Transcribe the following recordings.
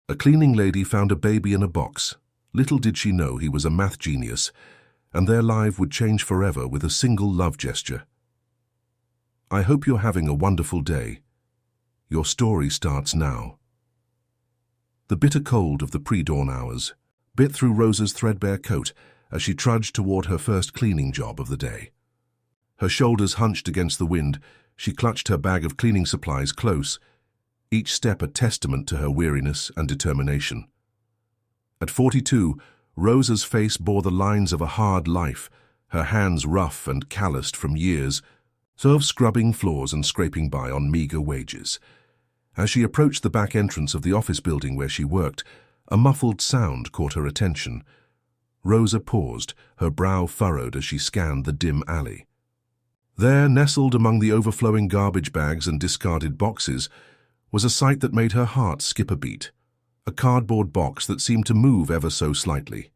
A cleaning lady found a baby in a box. Little did she know he was a math genius, and their life would change forever with a single love gesture. I hope you're having a wonderful day. Your story starts now. The bitter cold of the pre-dawn hours bit through Rosa's threadbare coat as she trudged toward her first cleaning job of the day. Her shoulders hunched against the wind, she clutched her bag of cleaning supplies close, each step a testament to her weariness and determination. At 42, Rosa's face bore the lines of a hard life, her hands rough and calloused from years, of scrubbing floors and scraping by on meager wages. As she approached the back entrance of the office building where she worked, a muffled sound caught her attention. Rosa paused, her brow furrowed as she scanned the dim alley. There, nestled among the overflowing garbage bags and discarded boxes, was a sight that made her heart skip a beat, a cardboard box that seemed to move ever so slightly.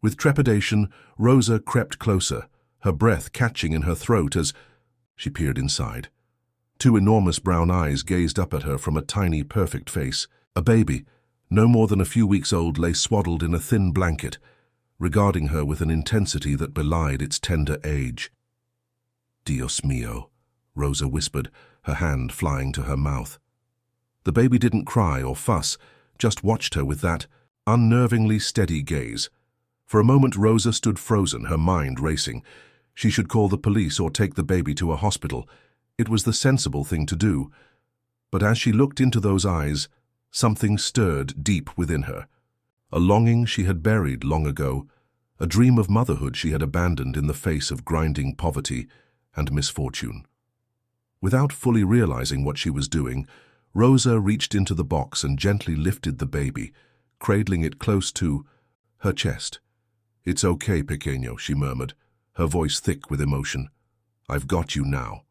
With trepidation, Rosa crept closer, her breath catching in her throat as she peered inside. Two enormous brown eyes gazed up at her from a tiny, perfect face. A baby, no more than a few weeks old, lay swaddled in a thin blanket, regarding her with an intensity that belied its tender age. "Dios mío," Rosa whispered, her hand flying to her mouth. The baby didn't cry or fuss, just watched her with that unnervingly steady gaze. For a moment Rosa stood frozen, her mind racing. She should call the police or take the baby to a hospital. It was the sensible thing to do. But as she looked into those eyes, something stirred deep within her. A longing she had buried long ago, a dream of motherhood she had abandoned in the face of grinding poverty and misfortune. Without fully realizing what she was doing, Rosa reached into the box and gently lifted the baby, cradling it close to her chest. "It's okay, pequeño," she murmured, her voice thick with emotion. "I've got you now."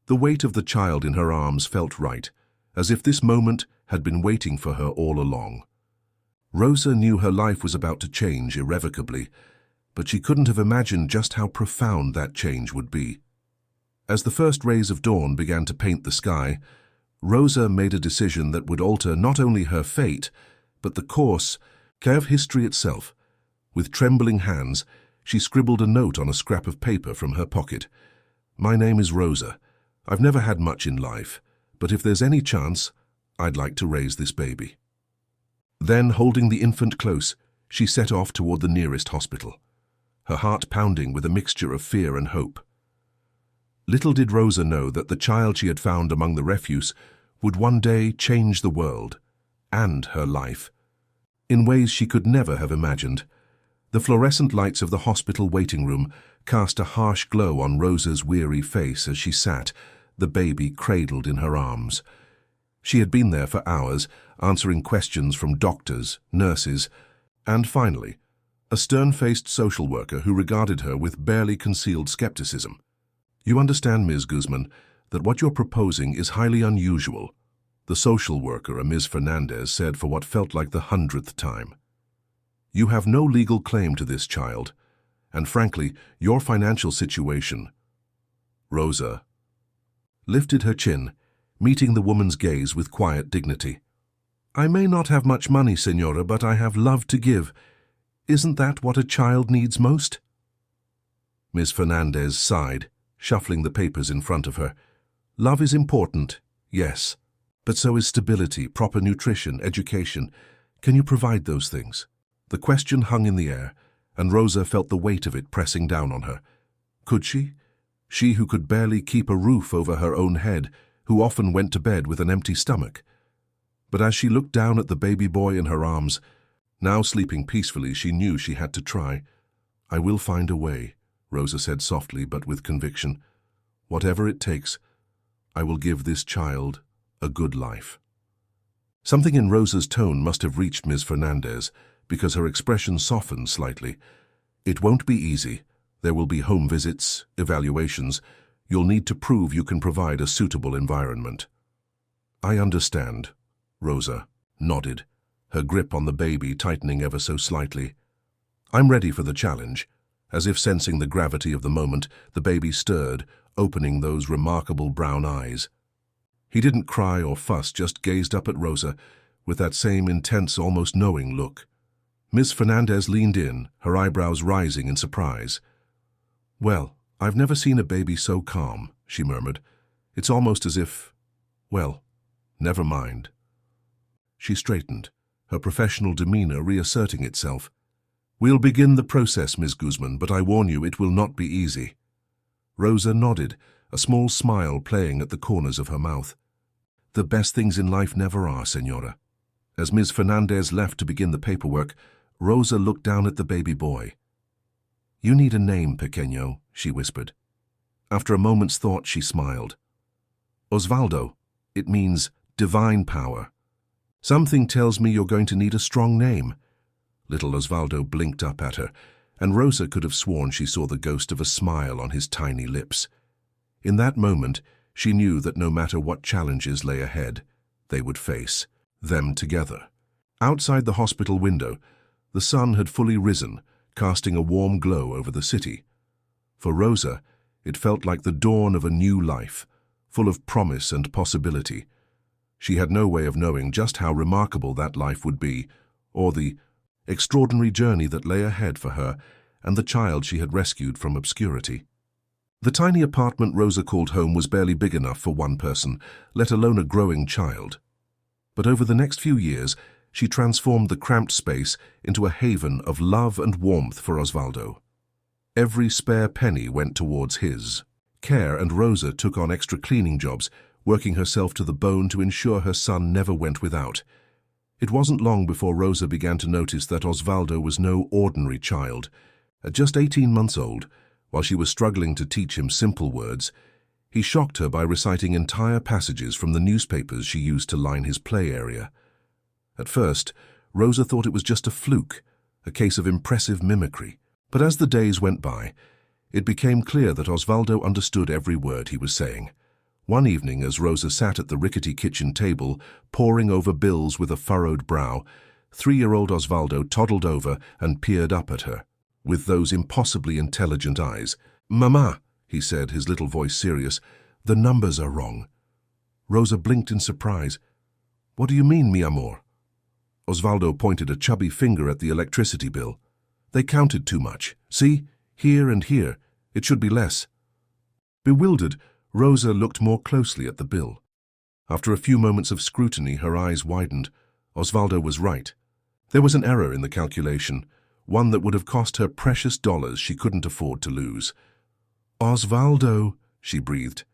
The weight of the child in her arms felt right, as if this moment had been waiting for her all along. Rosa knew her life was about to change irrevocably, but she couldn't have imagined just how profound that change would be. As the first rays of dawn began to paint the sky, Rosa made a decision that would alter not only her fate, but the course of history itself. With trembling hands, she scribbled a note on a scrap of paper from her pocket. "My name is Rosa. I've never had much in life, but if there's any chance, I'd like to raise this baby." Then, holding the infant close, she set off toward the nearest hospital, her heart pounding with a mixture of fear and hope. Little did Rosa know that the child she had found among the refuse would one day change the world and her life in ways she could never have imagined. The fluorescent lights of the hospital waiting room cast a harsh glow on Rosa's weary face as she sat, the baby cradled in her arms. She had been there for hours, answering questions from doctors, nurses, and finally, a stern-faced social worker who regarded her with barely concealed skepticism. "You understand, Ms. Guzman, that what you're proposing is highly unusual," the social worker, a Ms. Fernandez, said for what felt like the 100th time. "You have no legal claim to this child, and frankly, your financial situation—" Rosa lifted her chin, meeting the woman's gaze with quiet dignity. "I may not have much money, Senora, but I have love to give. Isn't that what a child needs most?" Ms. Fernandez sighed, shuffling the papers in front of her. "Love is important, yes, but so is stability, proper nutrition, education. Can you provide those things?" The question hung in the air, and Rosa felt the weight of it pressing down on her. Could she? She who could barely keep a roof over her own head, who often went to bed with an empty stomach. But as she looked down at the baby boy in her arms, now sleeping peacefully, she knew she had to try. "I will find a way," Rosa said softly but with conviction. "Whatever it takes, I will give this child a good life." Something in Rosa's tone must have reached Ms. Fernandez, because her expression softened slightly. "It won't be easy. There will be home visits, evaluations. You'll need to prove you can provide a suitable environment." "I understand," Rosa nodded, her grip on the baby tightening ever so slightly. "I'm ready for the challenge." As if sensing the gravity of the moment, the baby stirred, opening those remarkable brown eyes. He didn't cry or fuss, just gazed up at Rosa, with that same intense, almost knowing look. Ms. Fernandez leaned in, her eyebrows rising in surprise. "Well, I've never seen a baby so calm," she murmured. "It's almost as if... well, never mind." She straightened, her professional demeanor reasserting itself. "We'll begin the process, Ms. Guzman, but I warn you it will not be easy." Rosa nodded, a small smile playing at the corners of her mouth. "The best things in life never are, Senora." As Ms. Fernandez left to begin the paperwork, Rosa looked down at the baby boy. "You need a name, pequeño," she whispered. After a moment's thought, she smiled. "Osvaldo. It means divine power. Something tells me you're going to need a strong name." Little Osvaldo blinked up at her, and Rosa could have sworn she saw the ghost of a smile on his tiny lips. In that moment, she knew that no matter what challenges lay ahead, they would face them together. Outside the hospital window, the sun had fully risen, casting a warm glow over the city. For Rosa, it felt like the dawn of a new life, full of promise and possibility. She had no way of knowing just how remarkable that life would be, or the extraordinary journey that lay ahead for her and the child she had rescued from obscurity. The tiny apartment Rosa called home was barely big enough for one person, let alone a growing child. But over the next few years, she transformed the cramped space into a haven of love and warmth for Osvaldo. Every spare penny went towards his care, and Rosa took on extra cleaning jobs, working herself to the bone to ensure her son never went without. It wasn't long before Rosa began to notice that Osvaldo was no ordinary child. At just 18 months old, while she was struggling to teach him simple words, he shocked her by reciting entire passages from the newspapers she used to line his play area. At first, Rosa thought it was just a fluke, a case of impressive mimicry. But as the days went by, it became clear that Osvaldo understood every word he was saying. One evening, as Rosa sat at the rickety kitchen table, poring over bills with a furrowed brow, 3-year-old Osvaldo toddled over and peered up at her, with those impossibly intelligent eyes. "Mama," he said, his little voice serious, "the numbers are wrong." Rosa blinked in surprise. "What do you mean, mi amor?" Osvaldo pointed a chubby finger at the electricity bill. "They counted too much. See? Here and here. It should be less." Bewildered, Rosa looked more closely at the bill. After a few moments of scrutiny, her eyes widened. Osvaldo was right. There was an error in the calculation, one that would have cost her precious dollars she couldn't afford to lose. "Osvaldo," she breathed.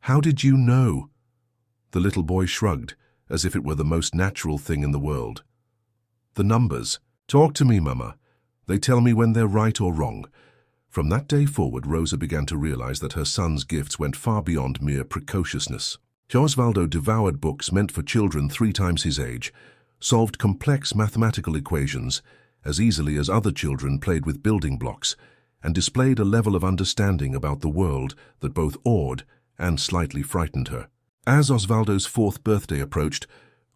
"How did you know?" The little boy shrugged, as if it were the most natural thing in the world. "The numbers. Talk to me, Mama. They tell me when they're right or wrong." From that day forward, Rosa began to realize that her son's gifts went far beyond mere precociousness. Osvaldo devoured books meant for children 3 times his age, solved complex mathematical equations as easily as other children played with building blocks, and displayed a level of understanding about the world that both awed and slightly frightened her. As Osvaldo's 4th birthday approached,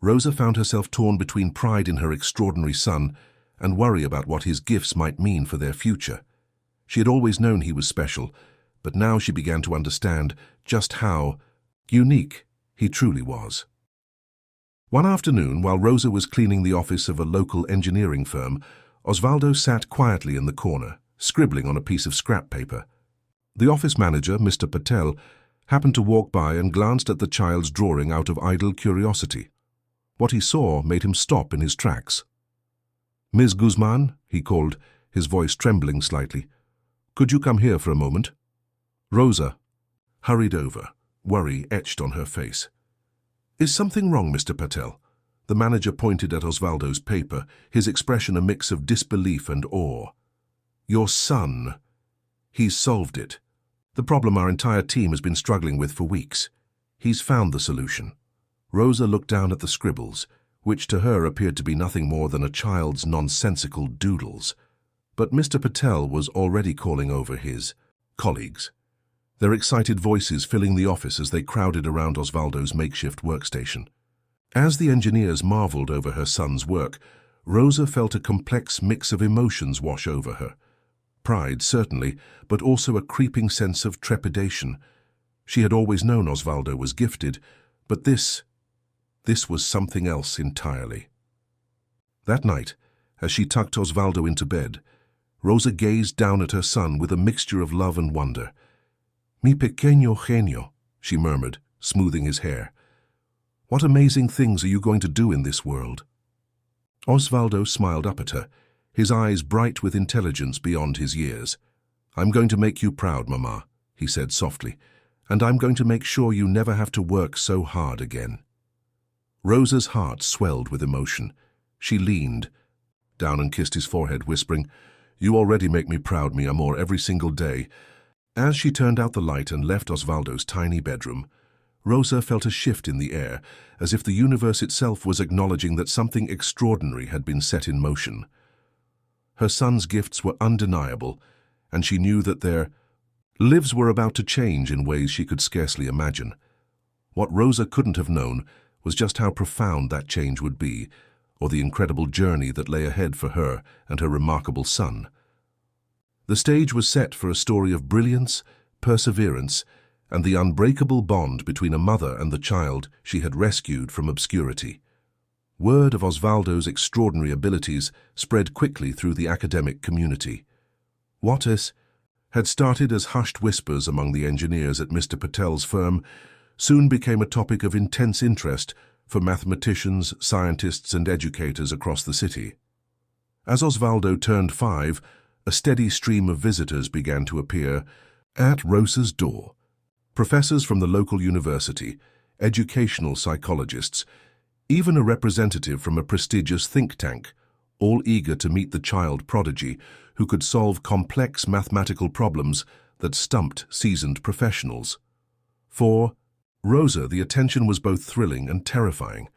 Rosa found herself torn between pride in her extraordinary son and worry about what his gifts might mean for their future. She had always known he was special, but now she began to understand just how unique he truly was. One afternoon, while Rosa was cleaning the office of a local engineering firm, Osvaldo sat quietly in the corner, scribbling on a piece of scrap paper. The office manager, Mr. Patel, happened to walk by and glanced at the child's drawing out of idle curiosity. What he saw made him stop in his tracks. "Ms. Guzman," he called, his voice trembling slightly, "could you come here for a moment?" Rosa hurried over, worry etched on her face. "Is something wrong, Mr. Patel?" The manager pointed at Osvaldo's paper, his expression a mix of disbelief and awe. "Your son. He's solved it. The problem our entire team has been struggling with for weeks. He's found the solution." Rosa looked down at the scribbles, which to her appeared to be nothing more than a child's nonsensical doodles. But Mr. Patel was already calling over his colleagues, their excited voices filling the office as they crowded around Osvaldo's makeshift workstation. As the engineers marveled over her son's work, Rosa felt a complex mix of emotions wash over her. Pride, certainly, but also a creeping sense of trepidation. She had always known Osvaldo was gifted, but this This was something else entirely. That night, as she tucked Osvaldo into bed, Rosa gazed down at her son with a mixture of love and wonder. "Mi pequeño genio," she murmured, smoothing his hair. "What amazing things are you going to do in this world?" Osvaldo smiled up at her, his eyes bright with intelligence beyond his years. "I'm going to make you proud, Mama," he said softly, "and I'm going to make sure you never have to work so hard again." Rosa's heart swelled with emotion. She leaned down and kissed his forehead, whispering, "You already make me proud, mi amor, every single day." As she turned out the light and left Osvaldo's tiny bedroom, Rosa felt a shift in the air, as if the universe itself was acknowledging that something extraordinary had been set in motion. Her son's gifts were undeniable, and she knew that their lives were about to change in ways she could scarcely imagine. What Rosa couldn't have known was just how profound that change would be, or the incredible journey that lay ahead for her and her remarkable son. The stage was set for a story of brilliance, perseverance, and the unbreakable bond between a mother and the child she had rescued from obscurity. Word of Osvaldo's extraordinary abilities spread quickly through the academic community. What had started as hushed whispers among the engineers at Mr. Patel's firm soon became a topic of intense interest for mathematicians, scientists, and educators across the city. As Osvaldo turned 5, a steady stream of visitors began to appear at Rosa's door. Professors from the local university, educational psychologists, even a representative from a prestigious think tank, all eager to meet the child prodigy who could solve complex mathematical problems that stumped seasoned professionals. For Rosa, the attention was both thrilling and terrifying.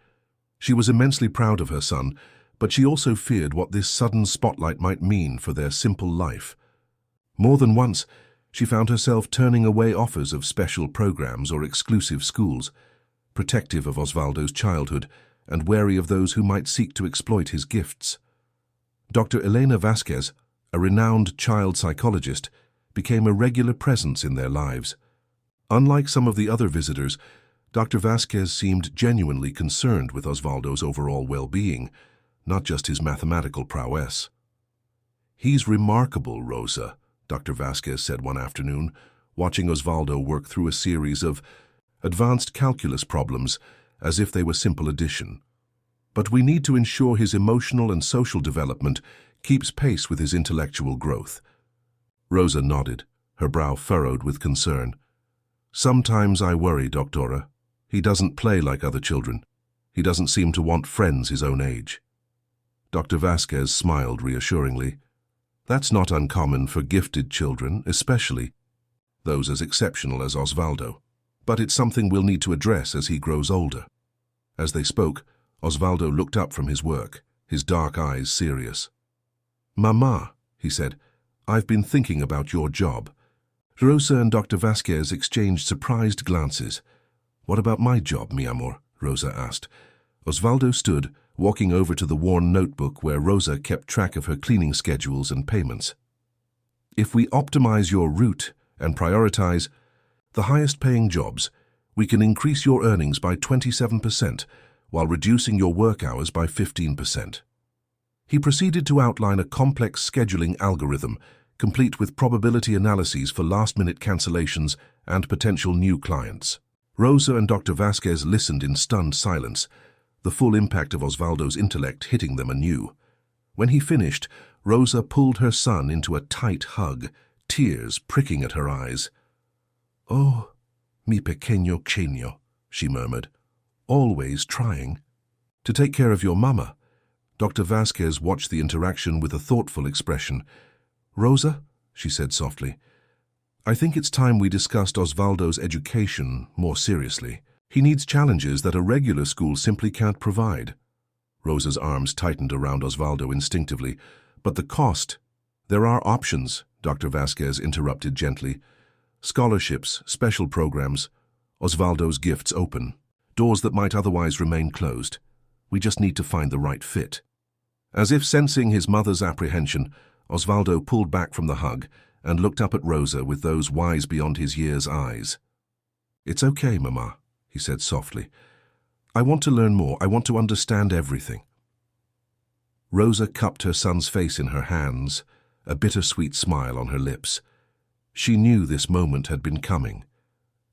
She was immensely proud of her son, but she also feared what this sudden spotlight might mean for their simple life. More than once, she found herself turning away offers of special programs or exclusive schools, protective of Osvaldo's childhood and wary of those who might seek to exploit his gifts. Dr. Elena Vasquez, a renowned child psychologist, became a regular presence in their lives. Unlike some of the other visitors, Dr. Vasquez seemed genuinely concerned with Osvaldo's overall well-being, not just his mathematical prowess. "He's remarkable, Rosa," Dr. Vasquez said one afternoon, watching Osvaldo work through a series of advanced calculus problems as if they were simple addition. "But we need to ensure his emotional and social development keeps pace with his intellectual growth." Rosa nodded, her brow furrowed with concern. "Sometimes I worry, Doctora. He doesn't play like other children. He doesn't seem to want friends his own age." Dr. Vasquez smiled reassuringly. "That's not uncommon for gifted children, especially those as exceptional as Osvaldo. But it's something we'll need to address as he grows older." As they spoke, Osvaldo looked up from his work, his dark eyes serious. "Mama," he said, "I've been thinking about your job." Rosa and Dr. Vasquez exchanged surprised glances. "What about my job, mi amor?" Rosa asked. Osvaldo stood, walking over to the worn notebook where Rosa kept track of her cleaning schedules and payments. "If we optimize your route and prioritize the highest-paying jobs, we can increase your earnings by 27% while reducing your work hours by 15%. He proceeded to outline a complex scheduling algorithm, complete with probability analyses for last-minute cancellations and potential new clients. Rosa and Dr. Vasquez listened in stunned silence, the full impact of Osvaldo's intellect hitting them anew. When he finished, Rosa pulled her son into a tight hug, tears pricking at her eyes. "Oh, mi pequeño genio," she murmured, "always trying." "To take care of your mama." Dr. Vasquez watched the interaction with a thoughtful expression. "Rosa," she said softly, "I think it's time we discussed Osvaldo's education more seriously. He needs challenges that a regular school simply can't provide." Rosa's arms tightened around Osvaldo instinctively. "But the cost—" "There are options," Dr. Vasquez interrupted gently. "Scholarships, special programs, Osvaldo's gifts open. Doors that might otherwise remain closed. We just need to find the right fit." As if sensing his mother's apprehension, Osvaldo pulled back from the hug and looked up at Rosa with those wise beyond his years eyes. "It's okay, Mama," he said softly. I want to learn more. I want to understand everything. Rosa cupped her son's face in her hands, a bittersweet smile on her lips. She knew this moment had been coming,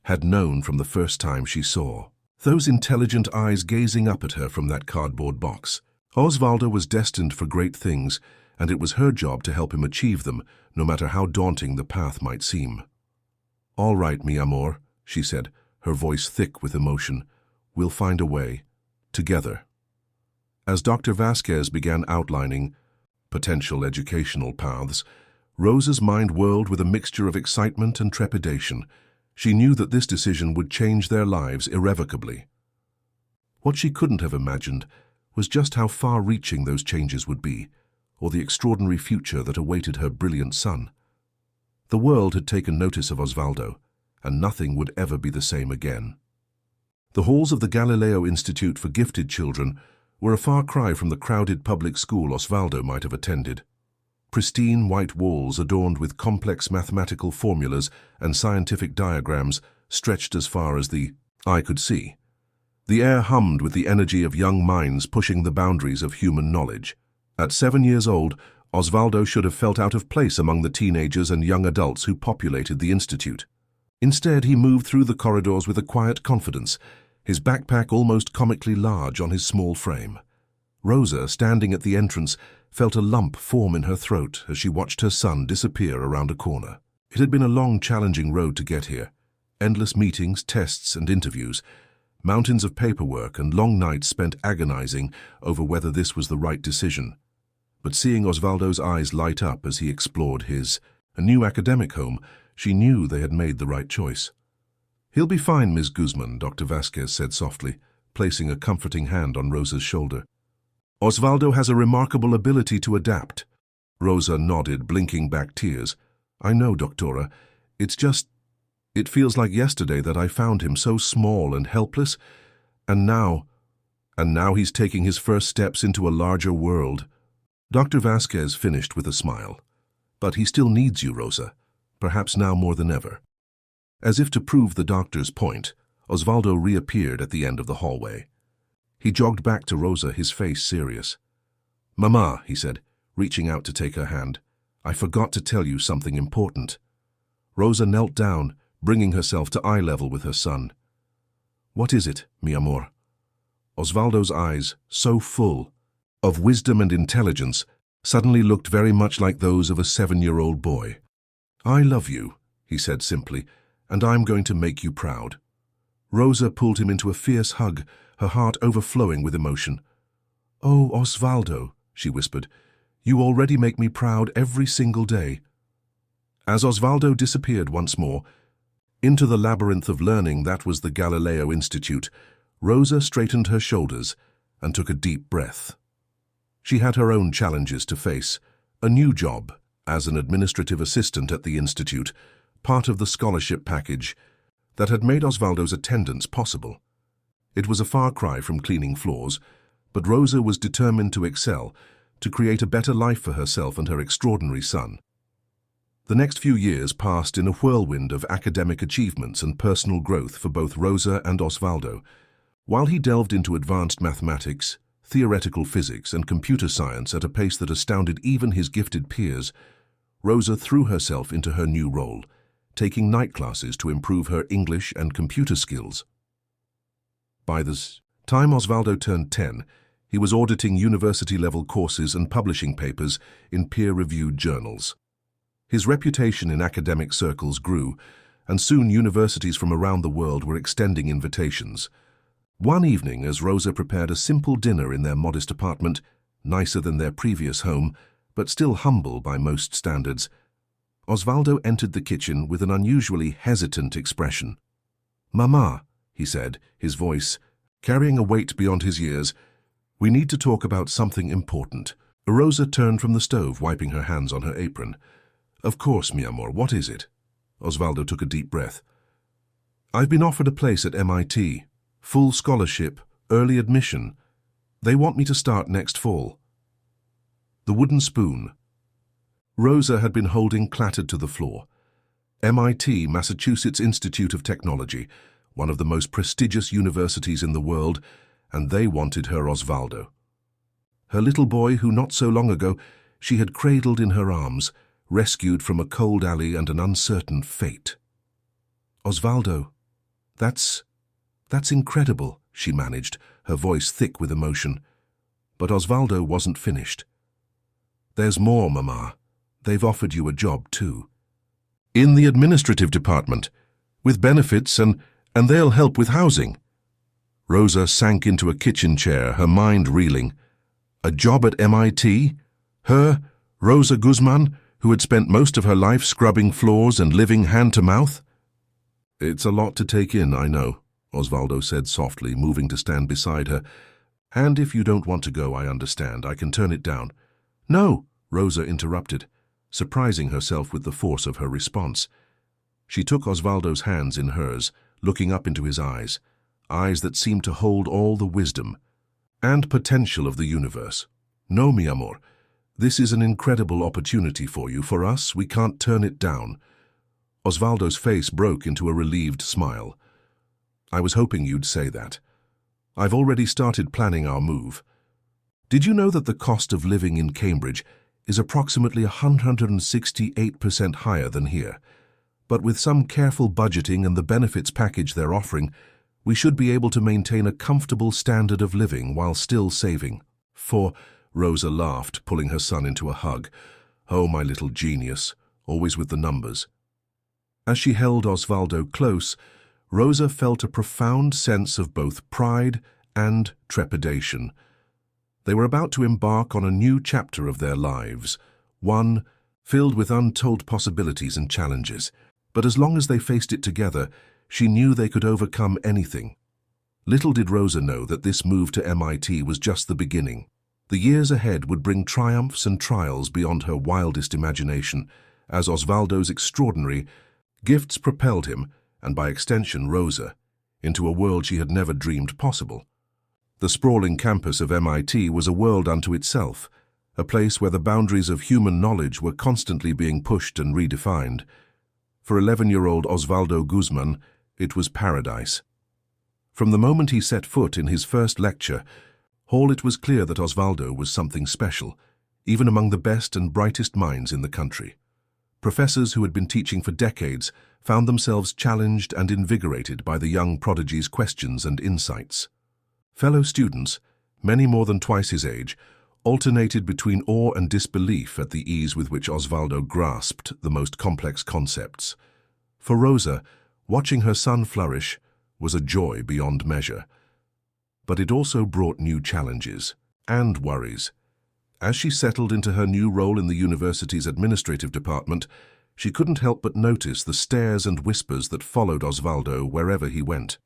had known from the first time she saw those intelligent eyes gazing up at her from that cardboard box. Osvaldo was destined for great things, and it was her job to help him achieve them, no matter how daunting the path might seem. "All right, mi amor," she said, her voice thick with emotion. "We'll find a way. Together." As Dr. Vasquez began outlining potential educational paths, Rosa's mind whirled with a mixture of excitement and trepidation. She knew that this decision would change their lives irrevocably. What she couldn't have imagined was just how far-reaching those changes would be, or the extraordinary future that awaited her brilliant son. The world had taken notice of Osvaldo, and nothing would ever be the same again. The halls of the Galileo Institute for Gifted Children were a far cry from the crowded public school Osvaldo might have attended. Pristine white walls adorned with complex mathematical formulas and scientific diagrams stretched as far as the eye could see. The air hummed with the energy of young minds pushing the boundaries of human knowledge. At 7 years old, Osvaldo should have felt out of place among the teenagers and young adults who populated the institute. Instead, he moved through the corridors with a quiet confidence, his backpack almost comically large on his small frame. Rosa, standing at the entrance, felt a lump form in her throat as she watched her son disappear around a corner. It had been a long, challenging road to get here. Endless meetings, tests, and interviews, mountains of paperwork, and long nights spent agonizing over whether this was the right decision. But seeing Osvaldo's eyes light up as he explored a new academic home, she knew they had made the right choice. "He'll be fine, Ms. Guzman," Dr. Vasquez said softly, placing a comforting hand on Rosa's shoulder. "Osvaldo has a remarkable ability to adapt." Rosa nodded, blinking back tears. "I know, Doctora. It feels like yesterday that I found him so small and helpless, and now he's taking his first steps into a larger world." Dr. Vasquez finished with a smile. "But he still needs you, Rosa, perhaps now more than ever." As if to prove the doctor's point, Osvaldo reappeared at the end of the hallway. He jogged back to Rosa, his face serious. "Mama," he said, reaching out to take her hand, "I forgot to tell you something important." Rosa knelt down, bringing herself to eye level with her son. "What is it, mi amor?" Osvaldo's eyes, so full of wisdom and intelligence, suddenly looked very much like those of a 7-year-old boy. "I love you," he said simply, "and I'm going to make you proud." Rosa pulled him into a fierce hug, her heart overflowing with emotion. "Oh, Osvaldo," she whispered, "you already make me proud every single day." As Osvaldo disappeared once more, into the labyrinth of learning that was the Galileo Institute, Rosa straightened her shoulders and took a deep breath. She had her own challenges to face, a new job as an administrative assistant at the institute, part of the scholarship package that had made Osvaldo's attendance possible. It was a far cry from cleaning floors, but Rosa was determined to excel, to create a better life for herself and her extraordinary son. The next few years passed in a whirlwind of academic achievements and personal growth for both Rosa and Osvaldo. While he delved into advanced mathematics, theoretical physics, and computer science at a pace that astounded even his gifted peers, Rosa threw herself into her new role, taking night classes to improve her English and computer skills. By the time Osvaldo turned 10, he was auditing university-level courses and publishing papers in peer-reviewed journals. His reputation in academic circles grew, and soon universities from around the world were extending invitations. One evening, as Rosa prepared a simple dinner in their modest apartment, nicer than their previous home, but still humble by most standards, Osvaldo entered the kitchen with an unusually hesitant expression. "Mama," he said, his voice carrying a weight beyond his years, "we need to talk about something important." Rosa turned from the stove, wiping her hands on her apron. "Of course, mi amor, what is it?" Osvaldo took a deep breath. "I've been offered a place at MIT. Full scholarship, early admission. They want me to start next fall." The wooden spoon Rosa had been holding clattered to the floor. MIT, Massachusetts Institute of Technology, one of the most prestigious universities in the world, and they wanted her Osvaldo. Her little boy who not so long ago she had cradled in her arms, rescued from a cold alley and an uncertain fate. "Osvaldo, that's incredible," she managed, her voice thick with emotion. But Osvaldo wasn't finished. "There's more, Mama. They've offered you a job too. In the administrative department, with benefits, and they'll help with housing." Rosa sank into a kitchen chair, her mind reeling. A job at MIT? Her, Rosa Guzman, who had spent most of her life scrubbing floors and living hand-to-mouth? "It's a lot to take in, I know," Osvaldo said softly, moving to stand beside her. "And if you don't want to go, I understand. I can turn it down." "No," Rosa interrupted, surprising herself with the force of her response. She took Osvaldo's hands in hers, looking up into his eyes that seemed to hold all the wisdom and potential of the universe. "No, mi amor. This is an incredible opportunity for you, for us. We can't turn it down." Osvaldo's face broke into a relieved smile. "I was hoping you'd say that. I've already started planning our move. Did you know that the cost of living in Cambridge is approximately 168% higher than here? But with some careful budgeting and the benefits package they're offering, we should be able to maintain a comfortable standard of living while still saving. Rosa laughed, pulling her son into a hug. "Oh, my little genius, always with the numbers." As she held Osvaldo close, Rosa felt a profound sense of both pride and trepidation. They were about to embark on a new chapter of their lives, one filled with untold possibilities and challenges. But as long as they faced it together, she knew they could overcome anything. Little did Rosa know that this move to MIT was just the beginning. The years ahead would bring triumphs and trials beyond her wildest imagination, as Osvaldo's extraordinary gifts propelled him, and by extension Rosa, into a world she had never dreamed possible. The sprawling campus of MIT was a world unto itself, a place where the boundaries of human knowledge were constantly being pushed and redefined. For 11-year-old Osvaldo Guzman, it was paradise. From the moment he set foot in his first lecture hall, it was clear that Osvaldo was something special, even among the best and brightest minds in the country. Professors who had been teaching for decades found themselves challenged and invigorated by the young prodigy's questions and insights. Fellow students, many more than twice his age, alternated between awe and disbelief at the ease with which Osvaldo grasped the most complex concepts. For Rosa, watching her son flourish was a joy beyond measure. But it also brought new challenges and worries. As she settled into her new role in the university's administrative department, she couldn't help but notice the stares and whispers that followed Osvaldo wherever he went.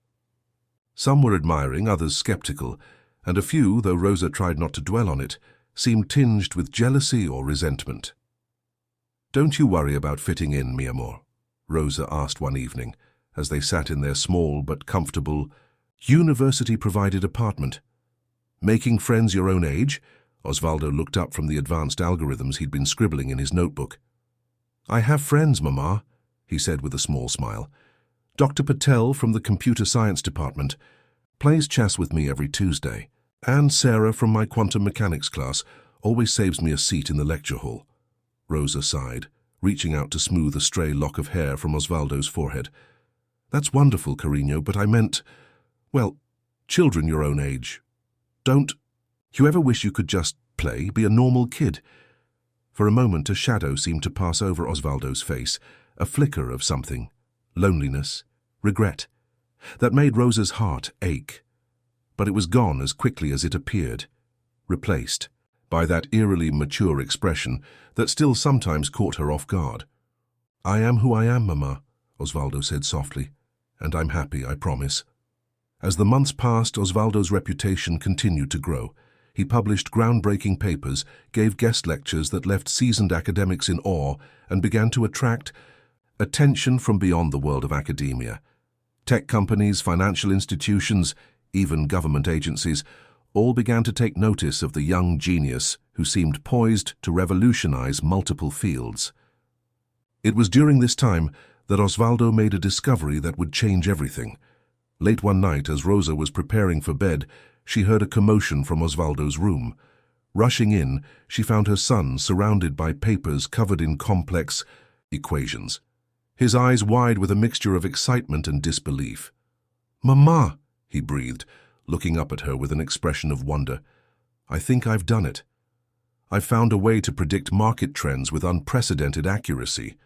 Some were admiring, others skeptical, and a few, though Rosa tried not to dwell on it, seemed tinged with jealousy or resentment. "Don't you worry about fitting in, mi amor," Rosa asked one evening, as they sat in their small but comfortable, university-provided apartment. "Making friends your own age?" Osvaldo looked up from the advanced algorithms he'd been scribbling in his notebook. "I have friends, Mama," he said with a small smile. "Dr. Patel from the computer science department plays chess with me every Tuesday, and Sarah from my quantum mechanics class always saves me a seat in the lecture hall." Rosa sighed, reaching out to smooth a stray lock of hair from Osvaldo's forehead. "That's wonderful, Carino, but I meant, well, children your own age. Don't you ever wish you could just play, be a normal kid?" For a moment, a shadow seemed to pass over Osvaldo's face, a flicker of something, loneliness, regret, that made Rosa's heart ache. But it was gone as quickly as it appeared, replaced by that eerily mature expression that still sometimes caught her off guard. "I am who I am, Mama," Osvaldo said softly, "and I'm happy, I promise." As the months passed, Osvaldo's reputation continued to grow. He published groundbreaking papers, gave guest lectures that left seasoned academics in awe, and began to attract attention from beyond the world of academia. Tech companies, financial institutions, even government agencies, all began to take notice of the young genius who seemed poised to revolutionize multiple fields. It was during this time that Osvaldo made a discovery that would change everything. Late one night, as Rosa was preparing for bed, she heard a commotion from Osvaldo's room. Rushing in, she found her son surrounded by papers covered in complex equations, his eyes wide with a mixture of excitement and disbelief. "Mama," he breathed, looking up at her with an expression of wonder. "I think I've done it. I've found a way to predict market trends with unprecedented accuracy.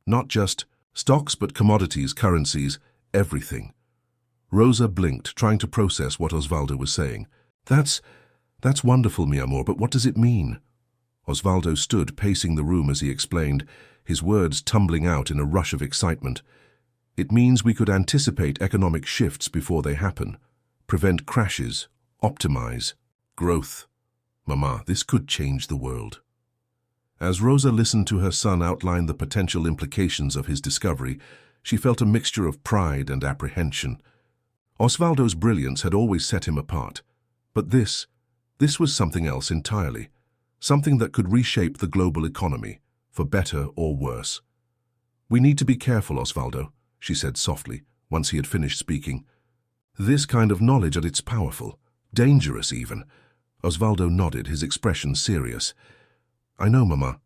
Not just stocks, but commodities, currencies, everything." Rosa blinked, trying to process what Osvaldo was saying. That's wonderful, mi amor, but what does it mean?" Osvaldo stood, pacing the room as he explained, his words tumbling out in a rush of excitement. "It means we could anticipate economic shifts before they happen, prevent crashes, optimize growth. Mama, this could change the world." As Rosa listened to her son outline the potential implications of his discovery, she felt a mixture of pride and apprehension. Osvaldo's brilliance had always set him apart, but this was something else entirely, something that could reshape the global economy, for better or worse. "We need to be careful, Osvaldo," she said softly, once he had finished speaking. "This kind of knowledge, and it's powerful, dangerous even." Osvaldo nodded, his expression serious. "I know, Mama.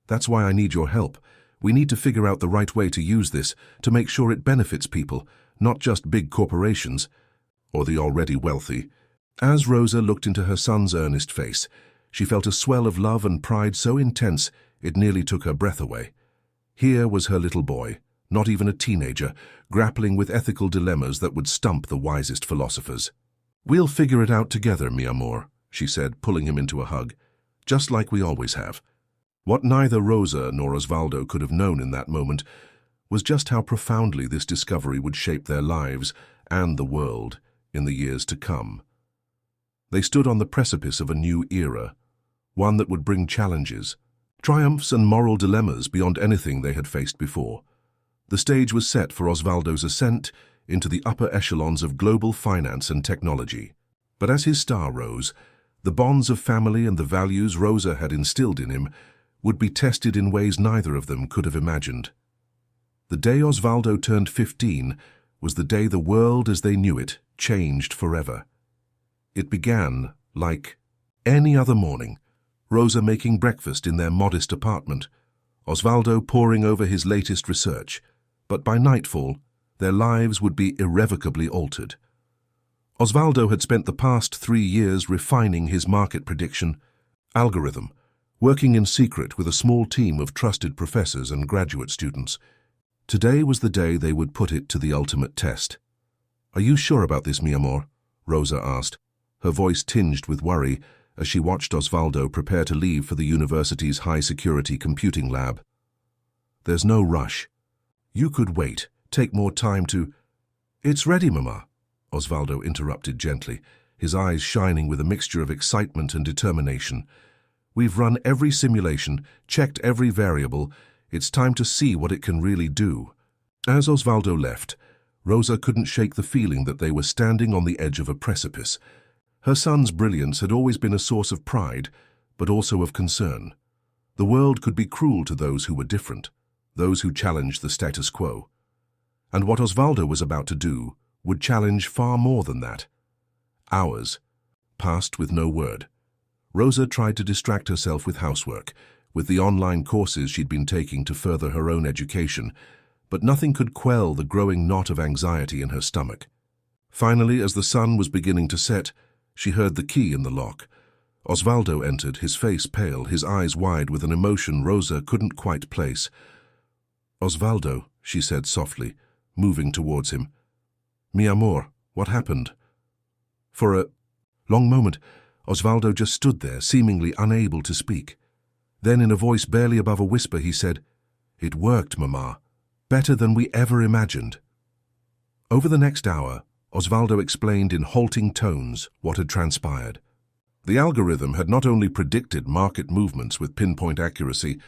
That's why I need your help. We need to figure out the right way to use this, to make sure it benefits people, not just big corporations, or the already wealthy." As Rosa looked into her son's earnest face, she felt a swell of love and pride so intense it nearly took her breath away. Here was her little boy, not even a teenager, grappling with ethical dilemmas that would stump the wisest philosophers. "We'll figure it out together, mi amor," she said, pulling him into a hug, "just like we always have." What neither Rosa nor Osvaldo could have known in that moment was just how profoundly this discovery would shape their lives and the world in the years to come. They stood on the precipice of a new era, one that would bring challenges, triumphs and moral dilemmas beyond anything they had faced before. The stage was set for Osvaldo's ascent into the upper echelons of global finance and technology. But as his star rose, the bonds of family and the values Rosa had instilled in him would be tested in ways neither of them could have imagined. The day Osvaldo turned 15 was the day the world as they knew it changed forever. It began like any other morning, Rosa making breakfast in their modest apartment, Osvaldo poring over his latest research, but by nightfall, their lives would be irrevocably altered. Osvaldo had spent the past 3 years refining his market prediction algorithm, working in secret with a small team of trusted professors and graduate students. Today was the day they would put it to the ultimate test. "Are you sure about this, mi amor?" Rosa asked, her voice tinged with worry as she watched Osvaldo prepare to leave for the university's high-security computing lab. "There's no rush. You could wait, take more time to—" "It's ready, Mama," Osvaldo interrupted gently, his eyes shining with a mixture of excitement and determination. "We've run every simulation, checked every variable. It's time to see what it can really do." As Osvaldo left, Rosa couldn't shake the feeling that they were standing on the edge of a precipice. Her son's brilliance had always been a source of pride, but also of concern. The world could be cruel to those who were different, those who challenged the status quo. And what Osvaldo was about to do would challenge far more than that. Hours passed with no word. Rosa tried to distract herself with housework, with the online courses she'd been taking to further her own education, but nothing could quell the growing knot of anxiety in her stomach. Finally, as the sun was beginning to set, she heard the key in the lock. Osvaldo entered, his face pale, his eyes wide with an emotion Rosa couldn't quite place. "Osvaldo," she said softly, moving towards him. "Mi amor, what happened?" For a long moment, Osvaldo just stood there, seemingly unable to speak. Then, in a voice barely above a whisper, he said, "It worked, Mama. Better than we ever imagined." Over the next hour, Osvaldo explained in halting tones what had transpired. The algorithm had not only predicted market movements with pinpoint accuracy,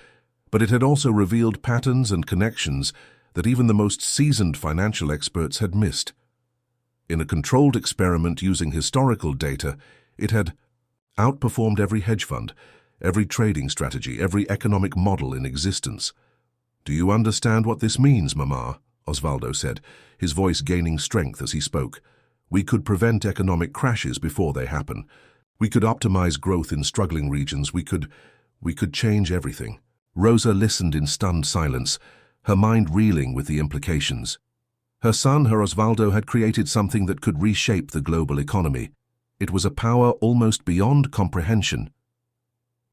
but it had also revealed patterns and connections that even the most seasoned financial experts had missed. In a controlled experiment using historical data, it had outperformed every hedge fund, every trading strategy, every economic model in existence. "Do you understand what this means, Mama?" Osvaldo said, his voice gaining strength as he spoke. We could prevent economic crashes before they happen. We could optimize growth in struggling regions. We could change everything. Rosa listened in stunned silence, her mind reeling with the implications. Her son, Herr Osvaldo, had created something that could reshape the global economy. It was a power almost beyond comprehension.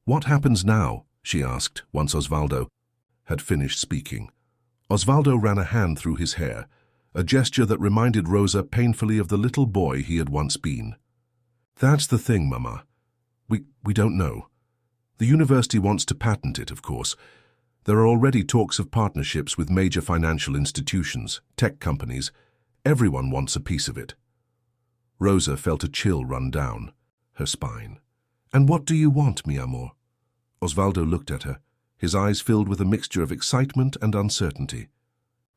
"What happens now?" she asked, once Osvaldo had finished speaking. Osvaldo ran a hand through his hair, a gesture that reminded Rosa painfully of the little boy he had once been. "That's the thing, Mama. We don't know. The university wants to patent it, of course. There are already talks of partnerships with major financial institutions, tech companies. Everyone wants a piece of it." Rosa felt a chill run down her spine. "And what do you want, mi amor?" Osvaldo looked at her, his eyes filled with a mixture of excitement and uncertainty.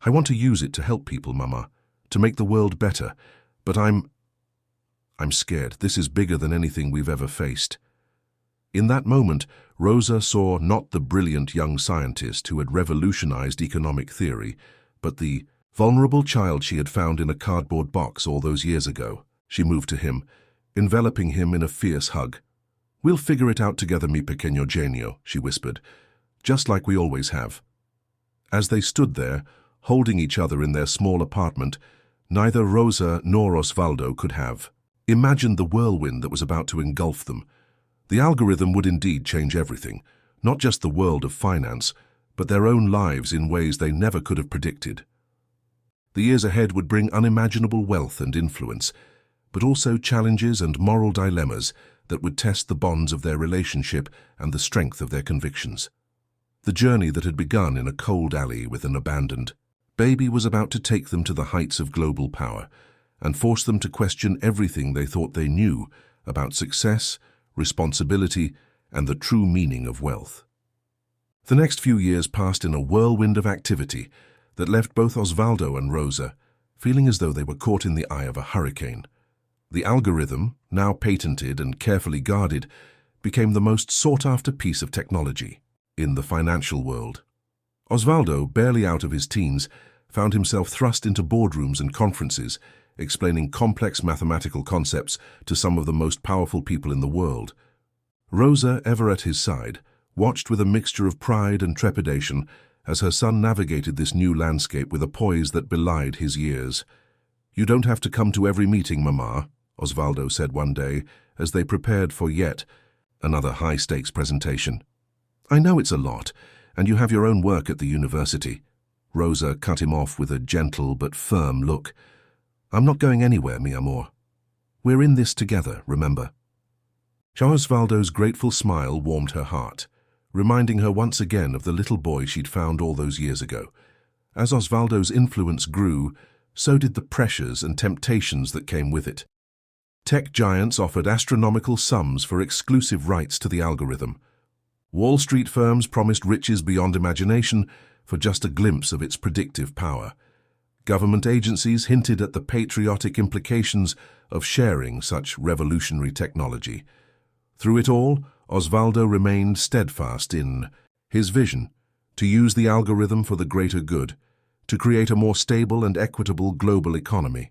"I want to use it to help people, Mama, to make the world better, but I'm scared. This is bigger than anything we've ever faced." In that moment, Rosa saw not the brilliant young scientist who had revolutionized economic theory, but the vulnerable child she had found in a cardboard box all those years ago. She moved to him, enveloping him in a fierce hug. "We'll figure it out together, mi pequeño genio," she whispered, "just like we always have." As they stood there, holding each other in their small apartment, neither Rosa nor Osvaldo could have imagined the whirlwind that was about to engulf them. The algorithm would indeed change everything, not just the world of finance, but their own lives in ways they never could have predicted. The years ahead would bring unimaginable wealth and influence, but also challenges and moral dilemmas that would test the bonds of their relationship and the strength of their convictions. The journey that had begun in a cold alley with an abandoned baby was about to take them to the heights of global power and force them to question everything they thought they knew about success, responsibility, and the true meaning of wealth. The next few years passed in a whirlwind of activity that left both Osvaldo and Rosa feeling as though they were caught in the eye of a hurricane. The algorithm, now patented and carefully guarded, became the most sought-after piece of technology in the financial world. Osvaldo, barely out of his teens, found himself thrust into boardrooms and conferences, explaining complex mathematical concepts to some of the most powerful people in the world. Rosa, ever at his side, watched with a mixture of pride and trepidation as her son navigated this new landscape with a poise that belied his years. "You don't have to come to every meeting, Mama," Osvaldo said one day as they prepared for yet another high-stakes presentation. "I know it's a lot, and you have your own work at the university." Rosa cut him off with a gentle but firm look. "I'm not going anywhere, mi amor. We're in this together, remember?" Osvaldo's grateful smile warmed her heart, reminding her once again of the little boy she'd found all those years ago. As Osvaldo's influence grew, so did the pressures and temptations that came with it. Tech giants offered astronomical sums for exclusive rights to the algorithm. Wall Street firms promised riches beyond imagination for just a glimpse of its predictive power. Government agencies hinted at the patriotic implications of sharing such revolutionary technology. Through it all, Osvaldo remained steadfast in his vision to use the algorithm for the greater good, to create a more stable and equitable global economy.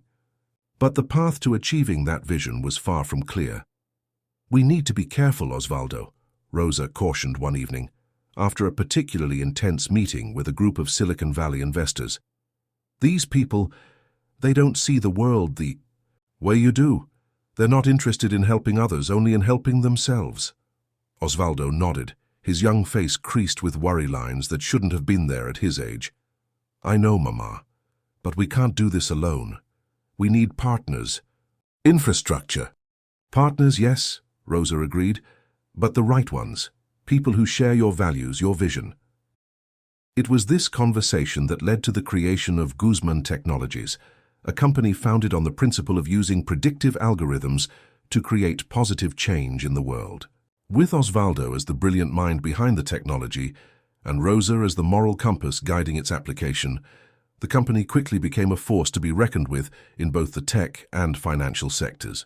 But the path to achieving that vision was far from clear. "We need to be careful, Osvaldo," Rosa cautioned one evening, after a particularly intense meeting with a group of Silicon Valley investors. "These people, they don't see the world the way you do. They're not interested in helping others, only in helping themselves." Osvaldo nodded, his young face creased with worry lines that shouldn't have been there at his age. "I know, Mama, but we can't do this alone. We need partners. Infrastructure." "Partners, yes," Rosa agreed, "but the right ones. People who share your values, your vision." It was this conversation that led to the creation of Guzman Technologies, a company founded on the principle of using predictive algorithms to create positive change in the world. With Osvaldo as the brilliant mind behind the technology, and Rosa as the moral compass guiding its application, the company quickly became a force to be reckoned with in both the tech and financial sectors.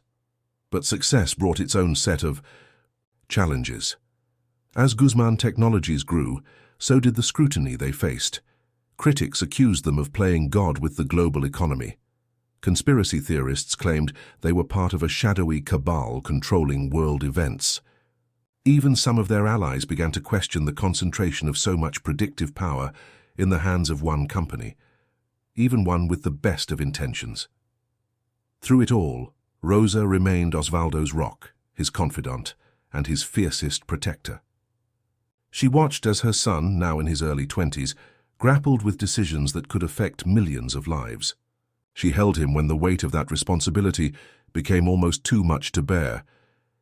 But success brought its own set of challenges. As Guzman Technologies grew, so did the scrutiny they faced. Critics accused them of playing God with the global economy. Conspiracy theorists claimed they were part of a shadowy cabal controlling world events. Even some of their allies began to question the concentration of so much predictive power in the hands of one company, even one with the best of intentions. Through it all, Rosa remained Osvaldo's rock, his confidant, and his fiercest protector. She watched as her son, now in his early 20s, grappled with decisions that could affect millions of lives. She held him when the weight of that responsibility became almost too much to bear,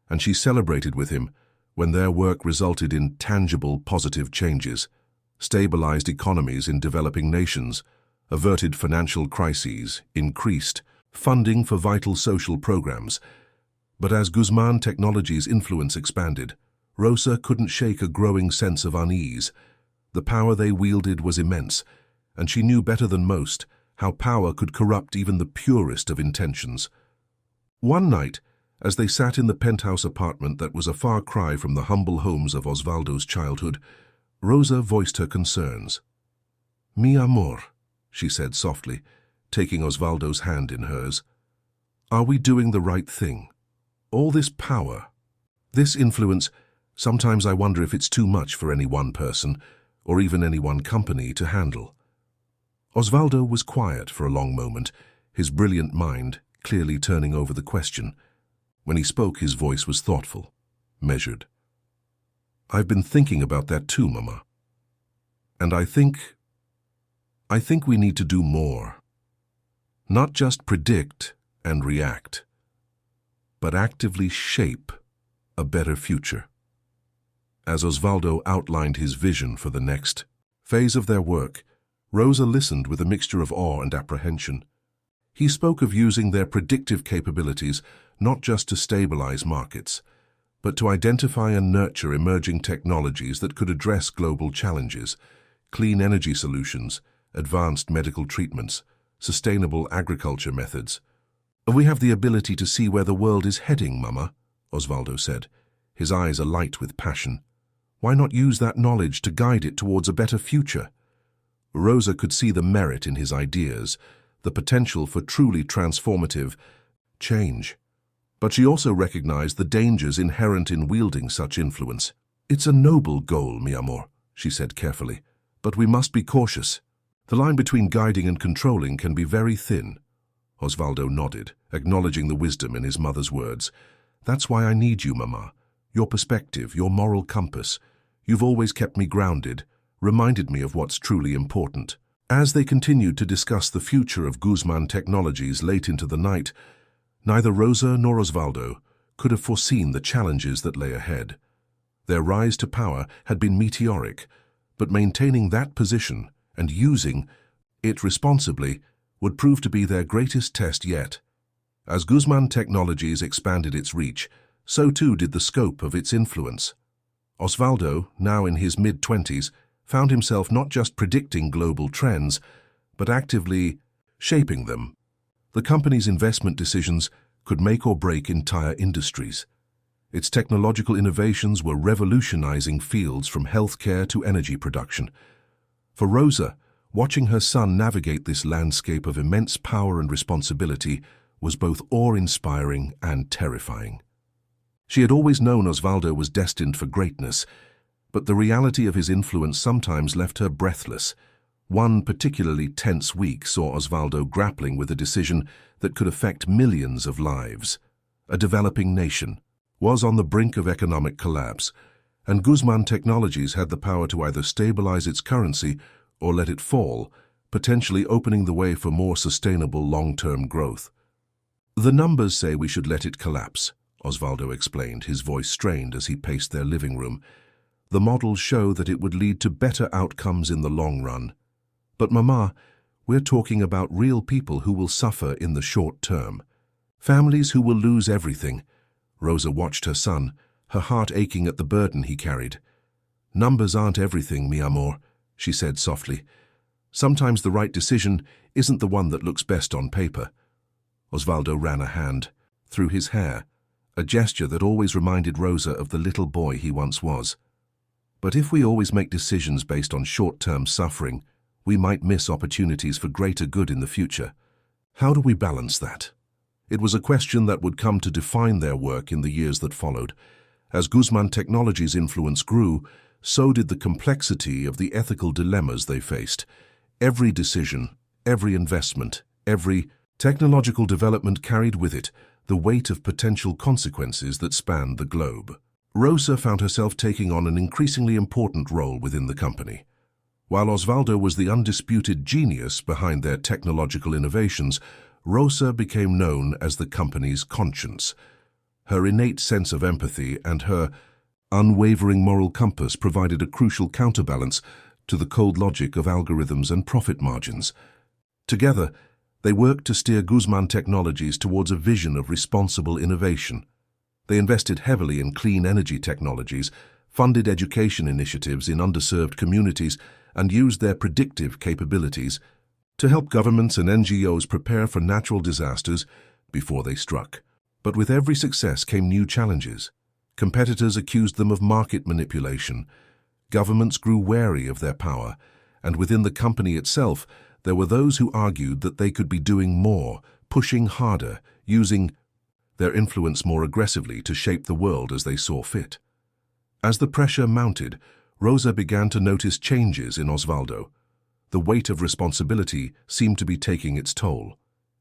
and she celebrated with him when their work resulted in tangible positive changes, stabilized economies in developing nations, averted financial crises, increased funding for vital social programs. But as Guzman Technologies' influence expanded, Rosa couldn't shake a growing sense of unease. The power they wielded was immense, and she knew better than most how power could corrupt even the purest of intentions. One night, as they sat in the penthouse apartment that was a far cry from the humble homes of Osvaldo's childhood, Rosa voiced her concerns. "Mi amor," she said softly, taking Osvaldo's hand in hers. "Are we doing the right thing? All this power, this influence, sometimes I wonder if it's too much for any one person, or even any one company, to handle." Osvaldo was quiet for a long moment, his brilliant mind clearly turning over the question. When he spoke, his voice was thoughtful, measured. "I've been thinking about that too, Mama. And I think we need to do more. Not just predict and react, but actively shape a better future." As Osvaldo outlined his vision for the next phase of their work, Rosa listened with a mixture of awe and apprehension. He spoke of using their predictive capabilities not just to stabilize markets, but to identify and nurture emerging technologies that could address global challenges, clean energy solutions, advanced medical treatments, sustainable agriculture methods. "We have the ability to see where the world is heading, Mama," Osvaldo said, his eyes alight with passion. "Why not use that knowledge to guide it towards a better future?" Rosa could see the merit in his ideas, the potential for truly transformative change. But she also recognized the dangers inherent in wielding such influence. "It's a noble goal, mi amor," she said carefully, "but we must be cautious. The line between guiding and controlling can be very thin." Osvaldo nodded, acknowledging the wisdom in his mother's words. "That's why I need you, Mama. Your perspective, your moral compass. You've always kept me grounded, reminded me of what's truly important." As they continued to discuss the future of Guzman Technologies late into the night, neither Rosa nor Osvaldo could have foreseen the challenges that lay ahead. Their rise to power had been meteoric, but maintaining that position and using it responsibly would prove to be their greatest test yet. As Guzman Technologies expanded its reach, so too did the scope of its influence. Osvaldo, now in his mid-20s, found himself not just predicting global trends, but actively shaping them. The company's investment decisions could make or break entire industries. Its technological innovations were revolutionizing fields from healthcare to energy production. For Rosa, watching her son navigate this landscape of immense power and responsibility was both awe-inspiring and terrifying. She had always known Osvaldo was destined for greatness, but the reality of his influence sometimes left her breathless. One particularly tense week saw Osvaldo grappling with a decision that could affect millions of lives. A developing nation was on the brink of economic collapse, and Guzman Technologies had the power to either stabilize its currency or let it fall, potentially opening the way for more sustainable long-term growth. "The numbers say we should let it collapse," Osvaldo explained, his voice strained as he paced their living room. "The models show that it would lead to better outcomes in the long run. But Mama, we're talking about real people who will suffer in the short term. Families who will lose everything." Rosa watched her son, her heart aching at the burden he carried. "Numbers aren't everything, mi amor," she said softly. "Sometimes the right decision isn't the one that looks best on paper." Osvaldo ran a hand through his hair, a gesture that always reminded Rosa of the little boy he once was. "But if we always make decisions based on short-term suffering, we might miss opportunities for greater good in the future." How do we balance that? It was a question that would come to define their work in the years that followed. As Guzman Technologies' influence grew, so did the complexity of the ethical dilemmas they faced. Every decision, every investment, every technological development carried with it the weight of potential consequences that spanned the globe. Rosa found herself taking on an increasingly important role within the company. While Osvaldo was the undisputed genius behind their technological innovations, Rosa became known as the company's conscience. Her innate sense of empathy and her unwavering moral compass provided a crucial counterbalance to the cold logic of algorithms and profit margins. Together, they worked to steer Guzman Technologies towards a vision of responsible innovation. They invested heavily in clean energy technologies, funded education initiatives in underserved communities, and used their predictive capabilities to help governments and NGOs prepare for natural disasters before they struck. But with every success came new challenges. Competitors accused them of market manipulation. Governments grew wary of their power, and within the company itself, there were those who argued that they could be doing more, pushing harder, using their influence more aggressively to shape the world as they saw fit. As the pressure mounted, Rosa began to notice changes in Osvaldo. The weight of responsibility seemed to be taking its toll.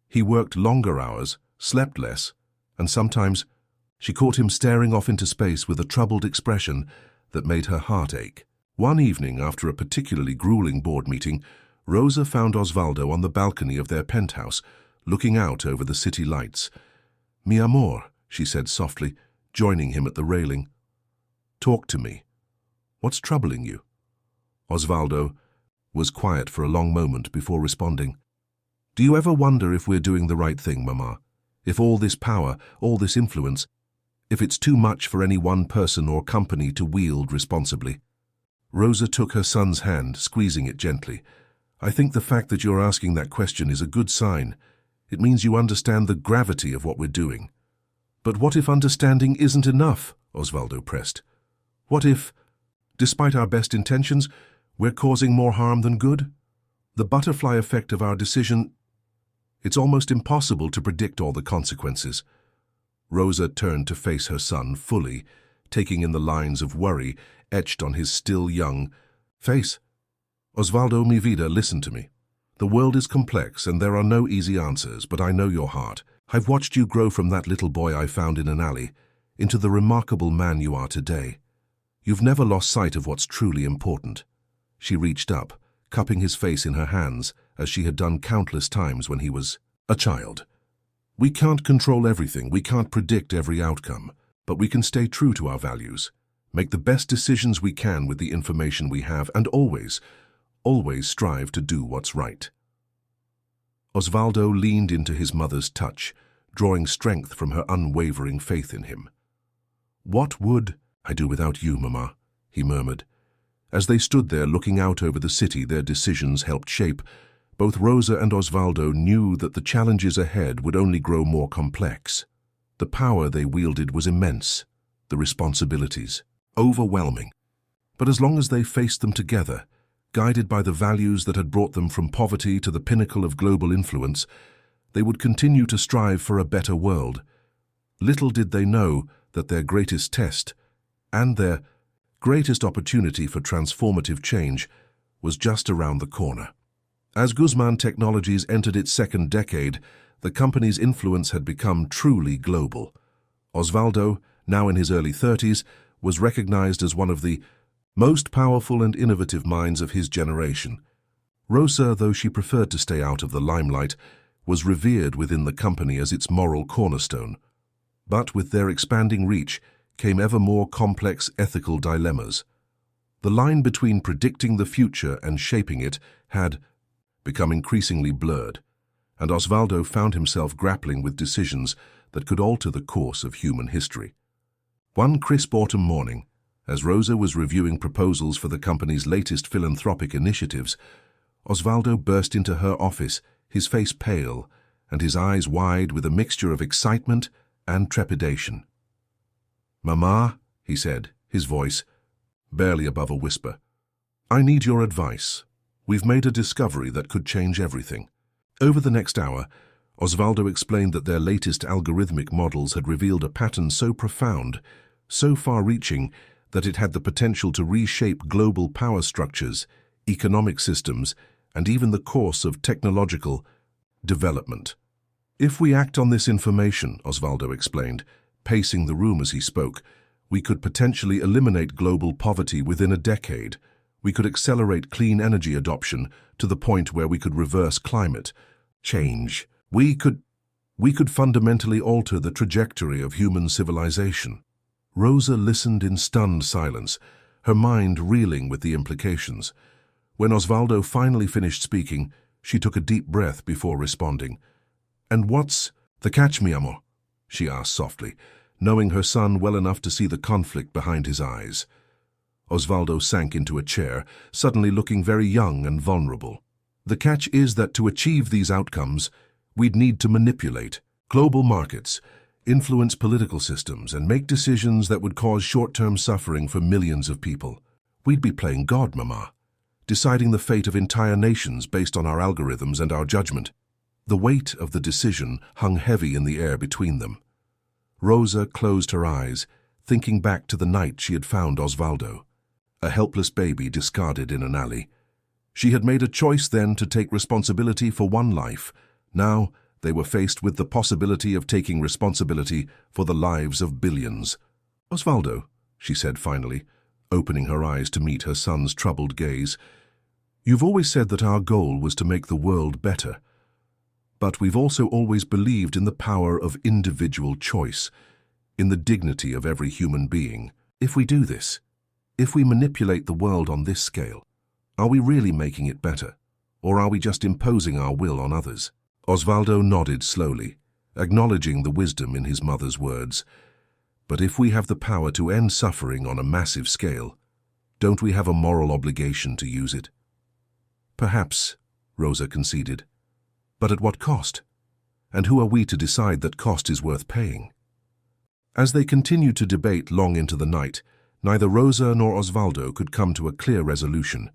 He worked longer hours, slept less, and sometimes she caught him staring off into space with a troubled expression that made her heart ache. One evening, after a particularly grueling board meeting, Rosa found Osvaldo on the balcony of their penthouse, looking out over the city lights. "Mi amor," she said softly, joining him at the railing. "Talk to me. What's troubling you?" Osvaldo was quiet for a long moment before responding. "Do you ever wonder if we're doing the right thing, Mama? If all this power, all this influence, if it's too much for any one person or company to wield responsibly?" Rosa took her son's hand, squeezing it gently. "I think the fact that you're asking that question is a good sign. It means you understand the gravity of what we're doing." "But what if understanding isn't enough?" Osvaldo pressed. "What if, despite our best intentions, we're causing more harm than good? The butterfly effect of our decision, it's almost impossible to predict all the consequences." Rosa turned to face her son fully, taking in the lines of worry etched on his still young face. "Osvaldo, mi vida, listen to me. The world is complex and there are no easy answers, but I know your heart. I've watched you grow from that little boy I found in an alley into the remarkable man you are today. You've never lost sight of what's truly important." She reached up, cupping his face in her hands, as she had done countless times when he was a child. "We can't control everything, we can't predict every outcome, but we can stay true to our values, make the best decisions we can with the information we have, and always strive to do what's right." Osvaldo leaned into his mother's touch, drawing strength from her unwavering faith in him. "What would I do without you, Mama?" he murmured. As they stood there looking out over the city their decisions helped shape, both Rosa and Osvaldo knew that the challenges ahead would only grow more complex. The power they wielded was immense, the responsibilities overwhelming. But as long as they faced them together, guided by the values that had brought them from poverty to the pinnacle of global influence, they would continue to strive for a better world. Little did they know that their greatest test and their greatest opportunity for transformative change was just around the corner. As Guzman Technologies entered its second decade, the company's influence had become truly global. Osvaldo, now in his early 30s, was recognized as one of the most powerful and innovative minds of his generation. Rosa, though she preferred to stay out of the limelight, was revered within the company as its moral cornerstone. But with their expanding reach came ever more complex ethical dilemmas. The line between predicting the future and shaping it had become increasingly blurred, and Osvaldo found himself grappling with decisions that could alter the course of human history. One crisp autumn morning, as Rosa was reviewing proposals for the company's latest philanthropic initiatives, Osvaldo burst into her office, his face pale and his eyes wide with a mixture of excitement and trepidation. "Mama," he said, his voice barely above a whisper, "I need your advice. We've made a discovery that could change everything." Over the next hour, Osvaldo explained that their latest algorithmic models had revealed a pattern so profound, so far-reaching, that it had the potential to reshape global power structures, economic systems, and even the course of technological development. If we act on this information, Osvaldo explained, pacing the room as he spoke, we could potentially eliminate global poverty within a decade. We could accelerate clean energy adoption to the point where we could reverse climate change. We could fundamentally alter the trajectory of human civilization. Rosa listened in stunned silence, her mind reeling with the implications. When Osvaldo finally finished speaking, she took a deep breath before responding. "And what's the catch, mi amor?" she asked softly, knowing her son well enough to see the conflict behind his eyes. Osvaldo sank into a chair, suddenly looking very young and vulnerable. "The catch is that to achieve these outcomes, we'd need to manipulate global markets, influence political systems, and make decisions that would cause short-term suffering for millions of people. We'd be playing God, Mama, deciding the fate of entire nations based on our algorithms and our judgment." The weight of the decision hung heavy in the air between them. Rosa closed her eyes, thinking back to the night she had found Osvaldo, a helpless baby discarded in an alley. She had made a choice then to take responsibility for one life. Now they were faced with the possibility of taking responsibility for the lives of billions. "Osvaldo," she said finally, opening her eyes to meet her son's troubled gaze, "you've always said that our goal was to make the world better. But we've also always believed in the power of individual choice, in the dignity of every human being. If we do this, if we manipulate the world on this scale, are we really making it better, or are we just imposing our will on others?" Osvaldo nodded slowly, acknowledging the wisdom in his mother's words. "But if we have the power to end suffering on a massive scale, don't we have a moral obligation to use it?" "Perhaps," Rosa conceded. "But at what cost? And who are we to decide that cost is worth paying?" As they continued to debate long into the night, neither Rosa nor Osvaldo could come to a clear resolution.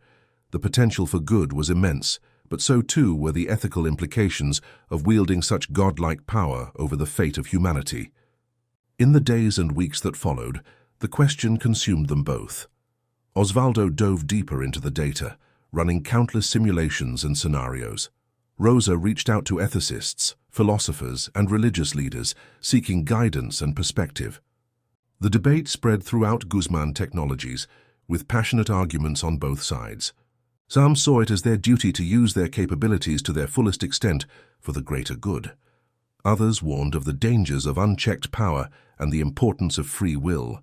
The potential for good was immense, but so too were the ethical implications of wielding such godlike power over the fate of humanity. In the days and weeks that followed, the question consumed them both. Osvaldo dove deeper into the data, running countless simulations and scenarios. Rosa reached out to ethicists, philosophers, and religious leaders, seeking guidance and perspective. The debate spread throughout Guzman Technologies, with passionate arguments on both sides. Some saw it as their duty to use their capabilities to their fullest extent for the greater good. Others warned of the dangers of unchecked power and the importance of free will.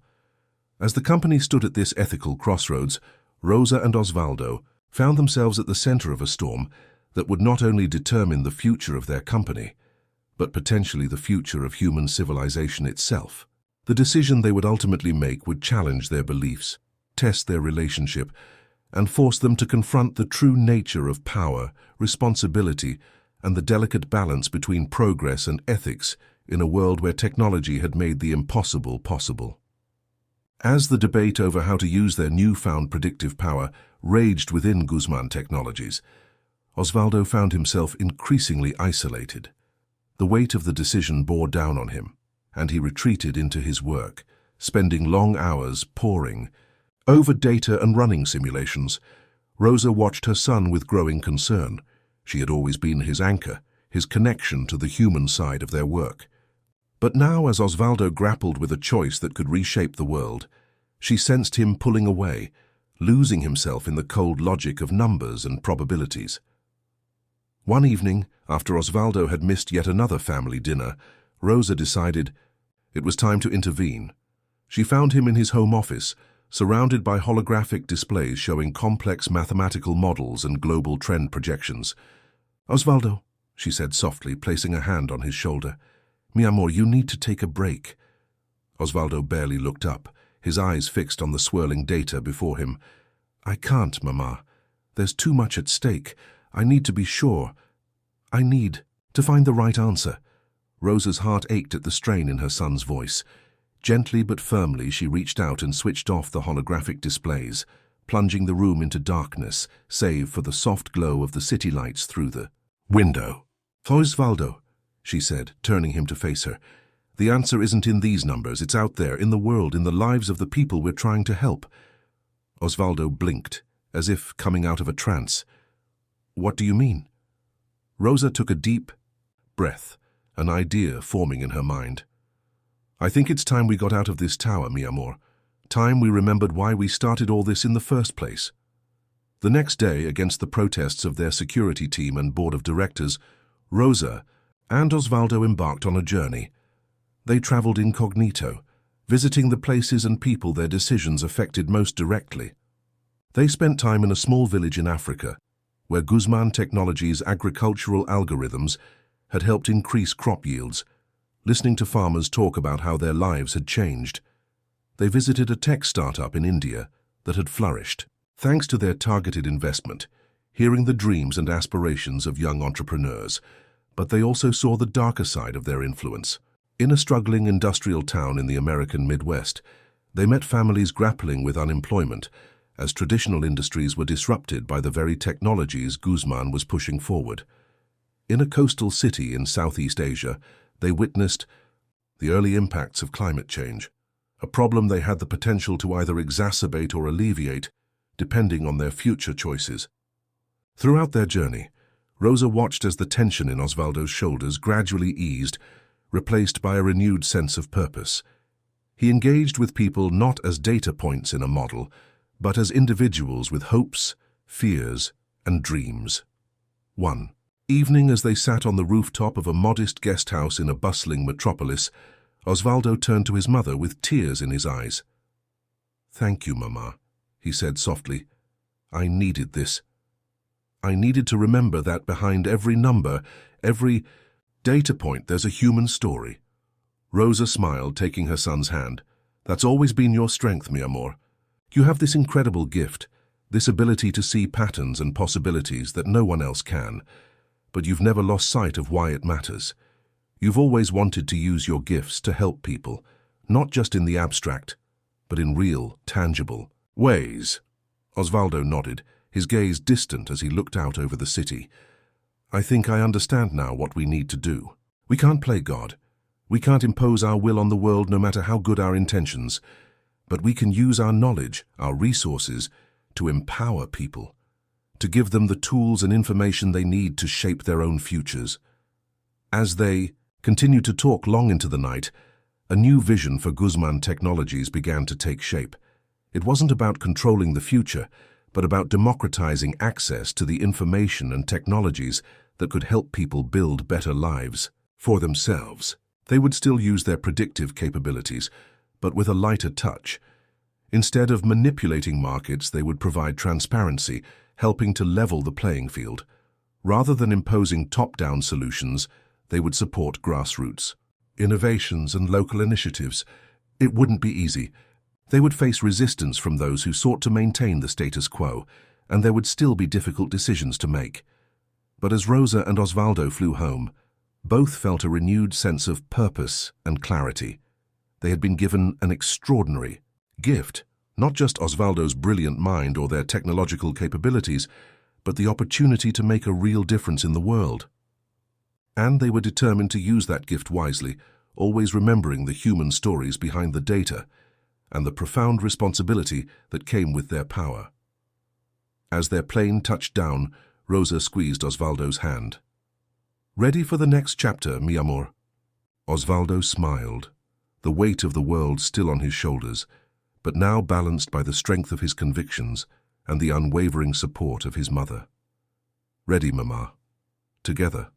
As the company stood at this ethical crossroads, Rosa and Osvaldo found themselves at the center of a storm that would not only determine the future of their company, but potentially the future of human civilization itself. The decision they would ultimately make would challenge their beliefs, test their relationship, and force them to confront the true nature of power, responsibility, and the delicate balance between progress and ethics in a world where technology had made the impossible possible. As the debate over how to use their newfound predictive power raged within Guzman Technologies, Osvaldo found himself increasingly isolated. The weight of the decision bore down on him, and he retreated into his work, spending long hours poring over data and running simulations. Rosa watched her son with growing concern. She had always been his anchor, his connection to the human side of their work. But now, as Osvaldo grappled with a choice that could reshape the world, she sensed him pulling away, losing himself in the cold logic of numbers and probabilities. One evening, after Osvaldo had missed yet another family dinner, Rosa decided it was time to intervene. She found him in his home office, surrounded by holographic displays showing complex mathematical models and global trend projections. "Osvaldo," she said softly, placing a hand on his shoulder, "Mi amor, you need to take a break." Osvaldo barely looked up, his eyes fixed on the swirling data before him. "I can't, Mama. There's too much at stake. I need to be sure. I need to find the right answer." Rosa's heart ached at the strain in her son's voice. Gently but firmly, she reached out and switched off the holographic displays, plunging the room into darkness, save for the soft glow of the city lights through the window. "Osvaldo, she said, turning him to face her. "The answer isn't in these numbers, it's out there, in the world, in the lives of the people we're trying to help." Osvaldo blinked, as if coming out of a trance. "What do you mean?" Rosa took a deep breath, an idea forming in her mind. "I think it's time we got out of this tower, mi amor. Time we remembered why we started all this in the first place." The next day, against the protests of their security team and board of directors, Rosa and Osvaldo embarked on a journey. They traveled incognito, visiting the places and people their decisions affected most directly. They spent time in a small village in Africa, where Guzman Technologies' agricultural algorithms had helped increase crop yields, listening to farmers talk about how their lives had changed. They visited a tech startup in India that had flourished, thanks to their targeted investment, hearing the dreams and aspirations of young entrepreneurs. But they also saw the darker side of their influence. In a struggling industrial town in the American Midwest, they met families grappling with unemployment, as traditional industries were disrupted by the very technologies Guzman was pushing forward. In a coastal city in Southeast Asia, they witnessed the early impacts of climate change, a problem they had the potential to either exacerbate or alleviate, depending on their future choices. Throughout their journey, Rosa watched as the tension in Osvaldo's shoulders gradually eased, replaced by a renewed sense of purpose. He engaged with people not as data points in a model, but as individuals with hopes, fears, and dreams. 1. Evening, as they sat on the rooftop of a modest guest house in a bustling metropolis, Osvaldo turned to his mother with tears in his eyes. "Thank you, Mama," he said softly. "I needed this. I needed to remember that behind every number, every data point, there's a human story." Rosa smiled, taking her son's hand. "That's always been your strength, mi amor. You have this incredible gift, this ability to see patterns and possibilities that no one else can. But you've never lost sight of why it matters. You've always wanted to use your gifts to help people, not just in the abstract, but in real, tangible ways." Osvaldo nodded, his gaze distant as he looked out over the city. "I think I understand now what we need to do. We can't play God. We can't impose our will on the world no matter how good our intentions. But we can use our knowledge, our resources, to empower people, to give them the tools and information they need to shape their own futures." As they continued to talk long into the night, a new vision for Guzman Technologies began to take shape. It wasn't about controlling the future, but about democratizing access to the information and technologies that could help people build better lives for themselves. They would still use their predictive capabilities, but with a lighter touch. Instead of manipulating markets, they would provide transparency, helping to level the playing field. Rather than imposing top-down solutions, they would support grassroots innovations and local initiatives. It wouldn't be easy. They would face resistance from those who sought to maintain the status quo, and there would still be difficult decisions to make. But as Rosa and Osvaldo flew home, both felt a renewed sense of purpose and clarity. They had been given an extraordinary gift, not just Osvaldo's brilliant mind or their technological capabilities, but the opportunity to make a real difference in the world. And they were determined to use that gift wisely, always remembering the human stories behind the data and the profound responsibility that came with their power. As their plane touched down, Rosa squeezed Osvaldo's hand. "Ready for the next chapter, mi amor?" Osvaldo smiled, the weight of the world still on his shoulders, but now balanced by the strength of his convictions and the unwavering support of his mother. "Ready, Mama. Together.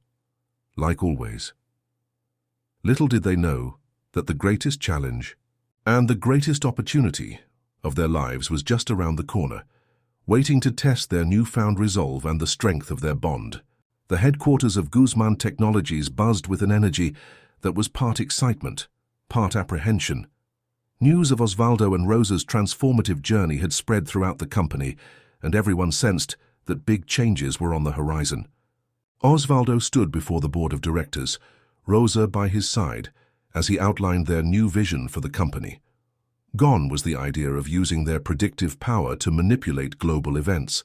Like always." Little did they know that the greatest challenge and the greatest opportunity of their lives was just around the corner, waiting to test their newfound resolve and the strength of their bond. The headquarters of Guzman Technologies buzzed with an energy that was part excitement, part apprehension. News of Osvaldo and Rosa's transformative journey had spread throughout the company, and everyone sensed that big changes were on the horizon. Osvaldo stood before the board of directors, Rosa by his side, as he outlined their new vision for the company. Gone was the idea of using their predictive power to manipulate global events.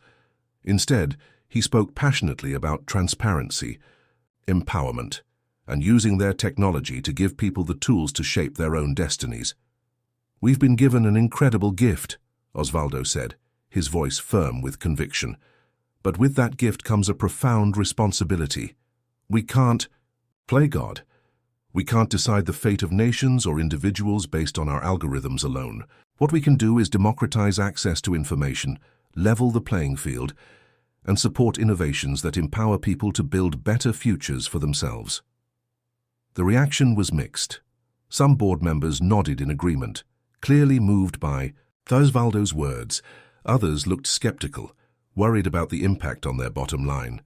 Instead, he spoke passionately about transparency, empowerment, and using their technology to give people the tools to shape their own destinies. "We've been given an incredible gift," Osvaldo said, his voice firm with conviction. "But with that gift comes a profound responsibility. We can't play God. We can't decide the fate of nations or individuals based on our algorithms alone. What we can do is democratize access to information, level the playing field, and support innovations that empower people to build better futures for themselves." The reaction was mixed. Some board members nodded in agreement, clearly moved by Osvaldo's words. Others looked skeptical, worried about the impact on their bottom line.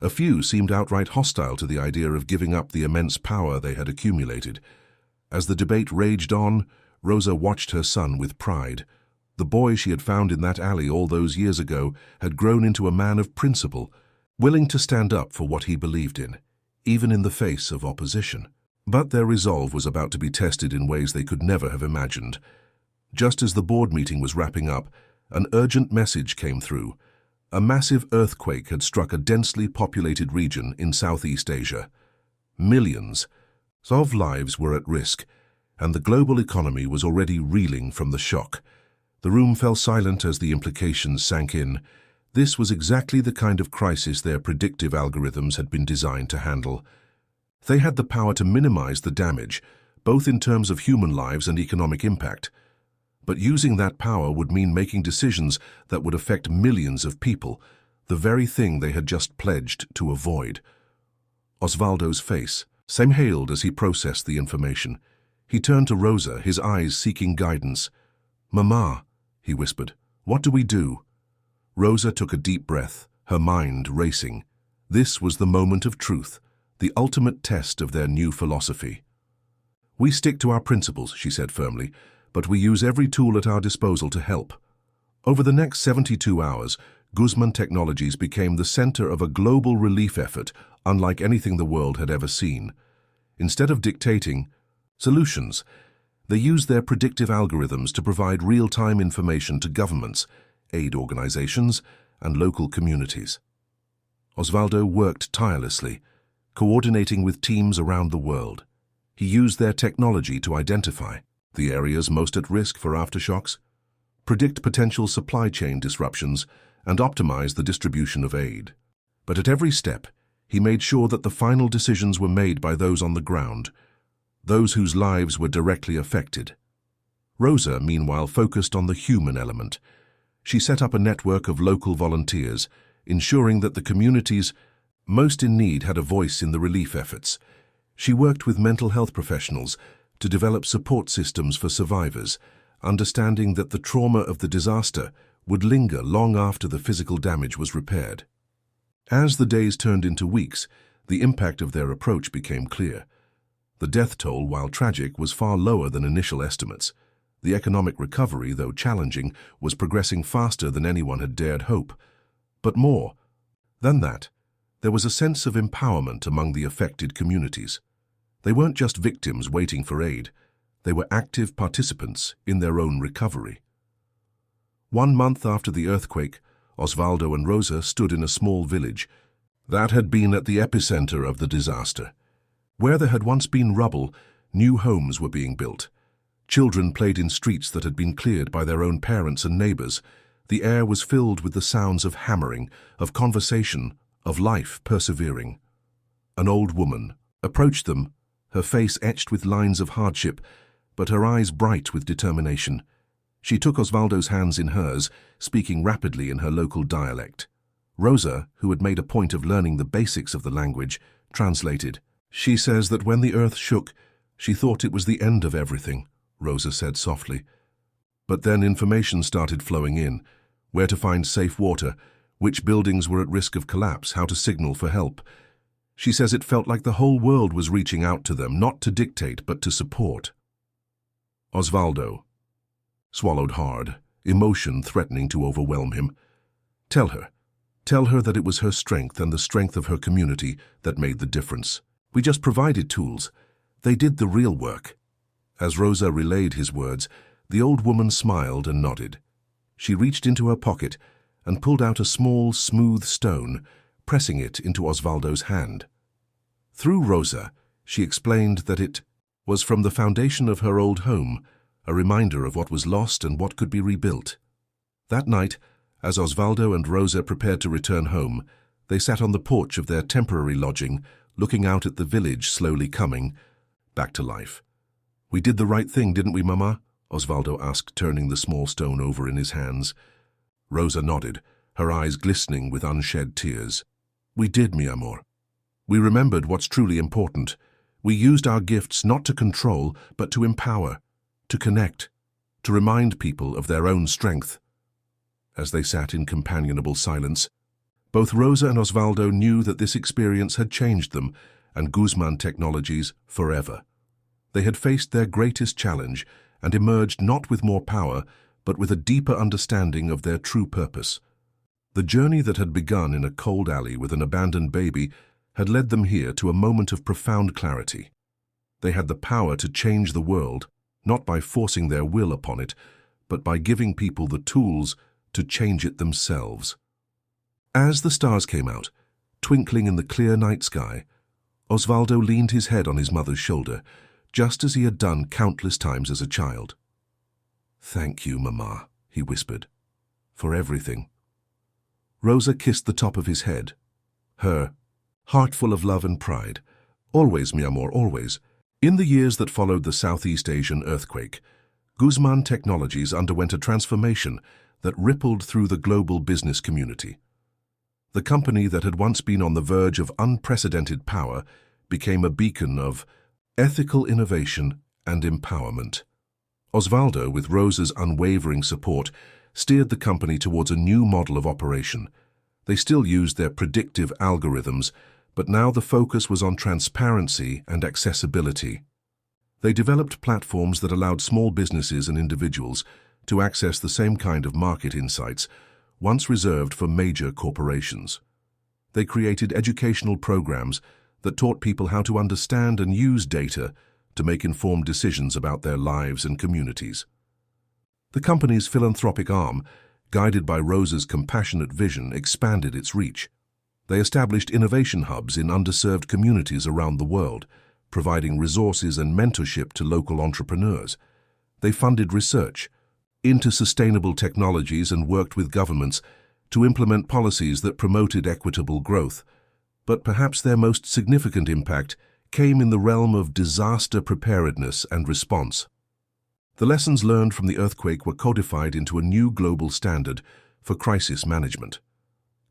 A few seemed outright hostile to the idea of giving up the immense power they had accumulated. As the debate raged on, Rosa watched her son with pride. The boy she had found in that alley all those years ago had grown into a man of principle, willing to stand up for what he believed in, even in the face of opposition. But their resolve was about to be tested in ways they could never have imagined. Just as the board meeting was wrapping up, an urgent message came through. A massive earthquake had struck a densely populated region in Southeast Asia. Millions of lives were at risk, and the global economy was already reeling from the shock. The room fell silent as the implications sank in. This was exactly the kind of crisis their predictive algorithms had been designed to handle. They had the power to minimize the damage, both in terms of human lives and economic impact. But using that power would mean making decisions that would affect millions of people, the very thing they had just pledged to avoid. Osvaldo's face paled as he processed the information. He turned to Rosa, his eyes seeking guidance. "Mama," he whispered, "what do we do?" Rosa took a deep breath, her mind racing. This was the moment of truth, the ultimate test of their new philosophy. "We stick to our principles," she said firmly, "but we use every tool at our disposal to help." Over the next 72 hours, Guzman Technologies became the center of a global relief effort unlike anything the world had ever seen. Instead of dictating solutions, they used their predictive algorithms to provide real-time information to governments, aid organizations, and local communities. Osvaldo worked tirelessly, coordinating with teams around the world. He used their technology to identify the areas most at risk for aftershocks, predict potential supply chain disruptions, and optimize the distribution of aid. But at every step, he made sure that the final decisions were made by those on the ground, those whose lives were directly affected. Rosa, meanwhile, focused on the human element. She set up a network of local volunteers, ensuring that the communities most in need had a voice in the relief efforts. She worked with mental health professionals to develop support systems for survivors, understanding that the trauma of the disaster would linger long after the physical damage was repaired. As the days turned into weeks, the impact of their approach became clear. The death toll, while tragic, was far lower than initial estimates. The economic recovery, though challenging, was progressing faster than anyone had dared hope. But more than that, there was a sense of empowerment among the affected communities. They weren't just victims waiting for aid. They were active participants in their own recovery. 1 month after the earthquake, Osvaldo and Rosa stood in a small village that had been at the epicenter of the disaster. Where there had once been rubble, new homes were being built. Children played in streets that had been cleared by their own parents and neighbors. The air was filled with the sounds of hammering, of conversation, of life persevering. An old woman approached them, her face etched with lines of hardship, but her eyes bright with determination. She took Osvaldo's hands in hers, speaking rapidly in her local dialect. Rosa, who had made a point of learning the basics of the language, translated. "She says that when the earth shook, she thought it was the end of everything," Rosa said softly. But then information started flowing in: where to find safe water, which buildings were at risk of collapse, how to signal for help. She says it felt like the whole world was reaching out to them, not to dictate, but to support. Osvaldo swallowed hard, emotion threatening to overwhelm him. Tell her that it was her strength and the strength of her community that made the difference. We just provided tools. They did the real work." As Rosa relayed his words, the old woman smiled and nodded. She reached into her pocket and pulled out a small, smooth stone, pressing it into Osvaldo's hand. Through Rosa, She explained that it was from the foundation of her old home, a reminder of what was lost and what could be rebuilt. That night, as Osvaldo and Rosa prepared to return home, they sat on the porch of their temporary lodging, looking out at the village slowly coming back to life. "We did the right thing, didn't we, Mama?" Osvaldo asked, turning the small stone over in his hands. Rosa nodded, her eyes glistening with unshed tears. "We did, mi amor. We remembered what's truly important. We used our gifts not to control, but to empower, to connect, to remind people of their own strength." As they sat in companionable silence, both Rosa and Osvaldo knew that this experience had changed them and Guzman Technologies forever. They had faced their greatest challenge and emerged not with more power, but with a deeper understanding of their true purpose. The journey that had begun in a cold alley with an abandoned baby had led them here to a moment of profound clarity. They had the power to change the world, not by forcing their will upon it, but by giving people the tools to change it themselves. As the stars came out, twinkling in the clear night sky, Osvaldo leaned his head on his mother's shoulder, just as he had done countless times as a child. "Thank you, Mama," he whispered, "for everything." Rosa kissed the top of his head, her heart full of love and pride. "Always, mi amor, always." In the years that followed the Southeast Asian earthquake, Guzman Technologies underwent a transformation that rippled through the global business community. The company that had once been on the verge of unprecedented power became a beacon of ethical innovation and empowerment. Osvaldo, with Rosa's unwavering support, steered the company towards a new model of operation. They still used their predictive algorithms, but now the focus was on transparency and accessibility. They developed platforms that allowed small businesses and individuals to access the same kind of market insights once reserved for major corporations. They created educational programs that taught people how to understand and use data to make informed decisions about their lives and communities. The company's philanthropic arm, guided by Rosa's compassionate vision, expanded its reach. They established innovation hubs in underserved communities around the world, providing resources and mentorship to local entrepreneurs. They funded research into sustainable technologies and worked with governments to implement policies that promoted equitable growth. But perhaps their most significant impact came in the realm of disaster preparedness and response. The lessons learned from the earthquake were codified into a new global standard for crisis management.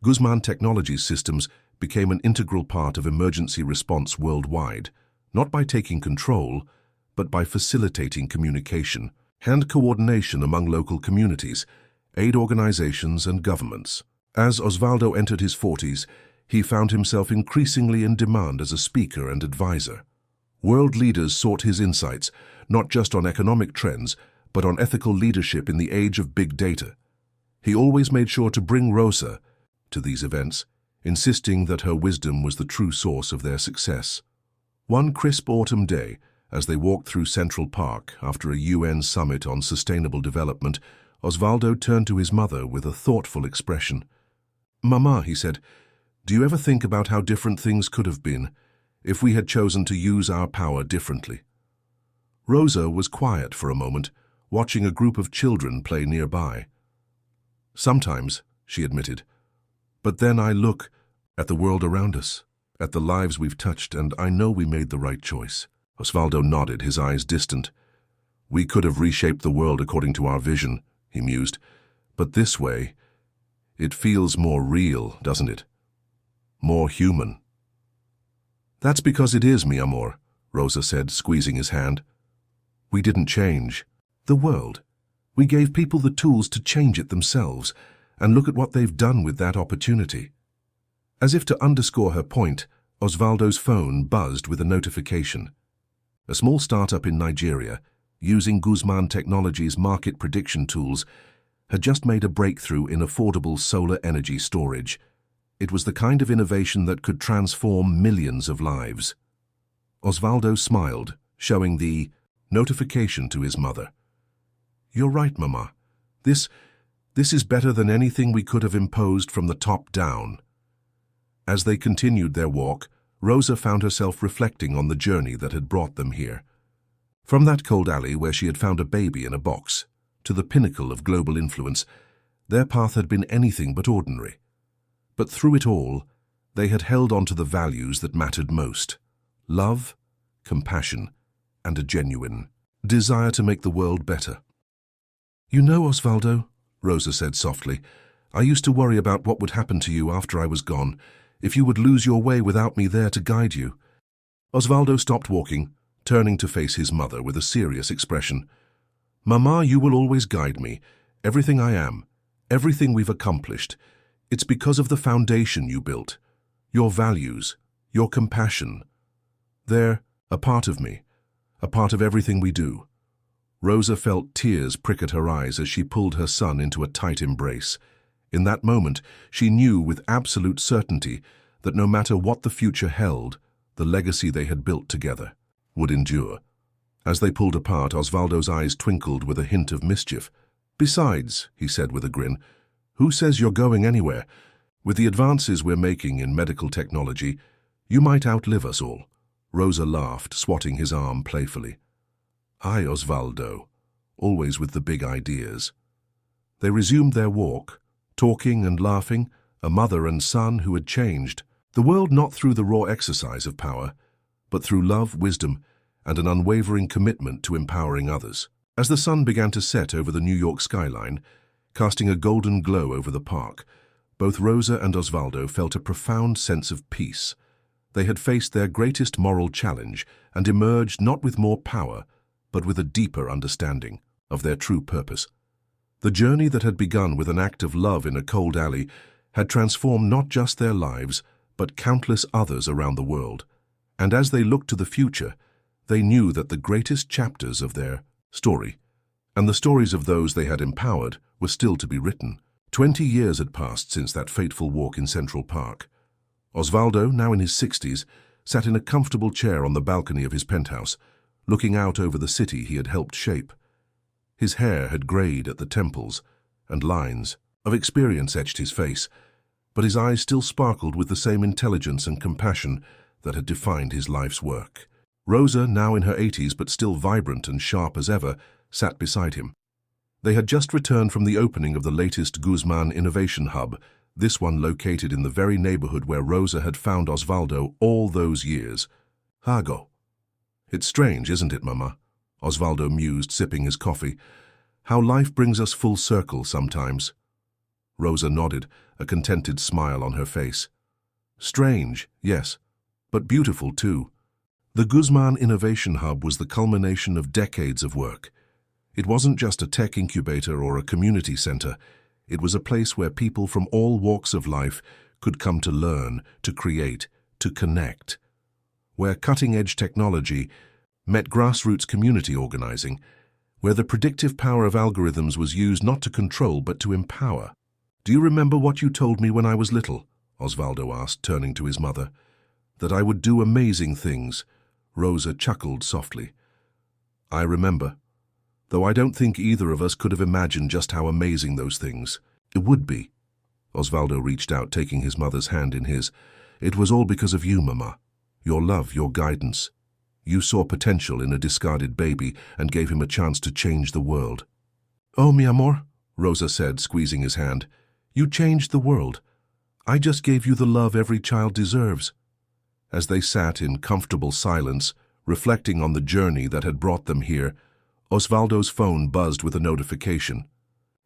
Guzman Technologies systems became an integral part of emergency response worldwide, not by taking control, but by facilitating communication and coordination among local communities, aid organizations, and governments. As Osvaldo entered his 40s, he found himself increasingly in demand as a speaker and advisor. World leaders sought his insights, not just on economic trends, but on ethical leadership in the age of big data. He always made sure to bring Rosa to these events, insisting that her wisdom was the true source of their success. One crisp autumn day, as they walked through Central Park after a UN summit on sustainable development, Osvaldo turned to his mother with a thoughtful expression. "Mama," he said, "do you ever think about how different things could have been if we had chosen to use our power differently?" Rosa was quiet for a moment, watching a group of children play nearby. "Sometimes," she admitted, "but then I look at the world around us, at the lives we've touched, and I know we made the right choice." Osvaldo nodded, his eyes distant. "We could have reshaped the world according to our vision," he mused, "but this way, it feels more real, doesn't it? More human." "That's because it is, mi amor," Rosa said, squeezing his hand. "We didn't change the world. We gave people the tools to change it themselves, and look at what they've done with that opportunity." As if to underscore her point, Osvaldo's phone buzzed with a notification. A small startup in Nigeria, using Guzman Technologies' market prediction tools, had just made a breakthrough in affordable solar energy storage. It was the kind of innovation that could transform millions of lives. Osvaldo smiled, showing the notification to his mother. "You're right, Mama. This is better than anything we could have imposed from the top down." As they continued their walk, Rosa found herself reflecting on the journey that had brought them here. From that cold alley where she had found a baby in a box, to the pinnacle of global influence, their path had been anything but ordinary. But through it all, they had held on to the values that mattered most: love, compassion, and a genuine desire to make the world better. "You know, Osvaldo," Rosa said softly, "I used to worry about what would happen to you after I was gone, if you would lose your way without me there to guide you." Osvaldo stopped walking, turning to face his mother with a serious expression. "Mama, you will always guide me. Everything I am, everything we've accomplished. It's because of the foundation you built, your values, your compassion. They're a part of me, a part of everything we do." Rosa felt tears prick at her eyes as she pulled her son into a tight embrace. In that moment, she knew with absolute certainty that no matter what the future held, the legacy they had built together would endure. As they pulled apart, Osvaldo's eyes twinkled with a hint of mischief. "Besides," he said with a grin, "who says you're going anywhere? With the advances we're making in medical technology, you might outlive us all." Rosa laughed, swatting his arm playfully. "Aye, Osvaldo, always with the big ideas." They resumed their walk, talking and laughing, a mother and son who had changed. The world not through the raw exercise of power, but through love, wisdom, and an unwavering commitment to empowering others. As the sun began to set over the New York skyline, casting a golden glow over the park, both Rosa and Osvaldo felt a profound sense of peace. They had faced their greatest moral challenge and emerged not with more power, but with a deeper understanding of their true purpose. The journey that had begun with an act of love in a cold alley had transformed not just their lives, but countless others around the world. And as they looked to the future, they knew that the greatest chapters of their story, and the stories of those they had empowered, were still to be written. 20 years had passed since that fateful walk in Central Park. Osvaldo, now in his 60s, sat in a comfortable chair on the balcony of his penthouse, looking out over the city he had helped shape. His hair had grayed at the temples, and lines of experience etched his face, but his eyes still sparkled with the same intelligence and compassion that had defined his life's work. Rosa, now in her 80s but still vibrant and sharp as ever, sat beside him. They had just returned from the opening of the latest Guzman Innovation Hub, this one located in the very neighborhood where Rosa had found Osvaldo all those years. "Hago. It's strange, isn't it, Mama?" Osvaldo mused, sipping his coffee. "How life brings us full circle sometimes." Rosa nodded, a contented smile on her face. "Strange, yes, but beautiful too. The Guzman Innovation Hub was the culmination of decades of work. It wasn't just a tech incubator or a community center. It was a place where people from all walks of life could come to learn, to create, to connect. Where cutting-edge technology met grassroots community organizing, where the predictive power of algorithms was used not to control but to empower. "Do you remember what you told me when I was little?" Osvaldo asked, turning to his mother. "That I would do amazing things." Rosa chuckled softly. "I remember, though I don't think either of us could have imagined just how amazing those things it would be." Osvaldo reached out, taking his mother's hand in his. "It was all because of you, Mama. Your love, your guidance. You saw potential in a discarded baby and gave him a chance to change the world." "Oh, mi amor," Rosa said, squeezing his hand. "You changed the world. I just gave you the love every child deserves." As they sat in comfortable silence, reflecting on the journey that had brought them here, Osvaldo's phone buzzed with a notification.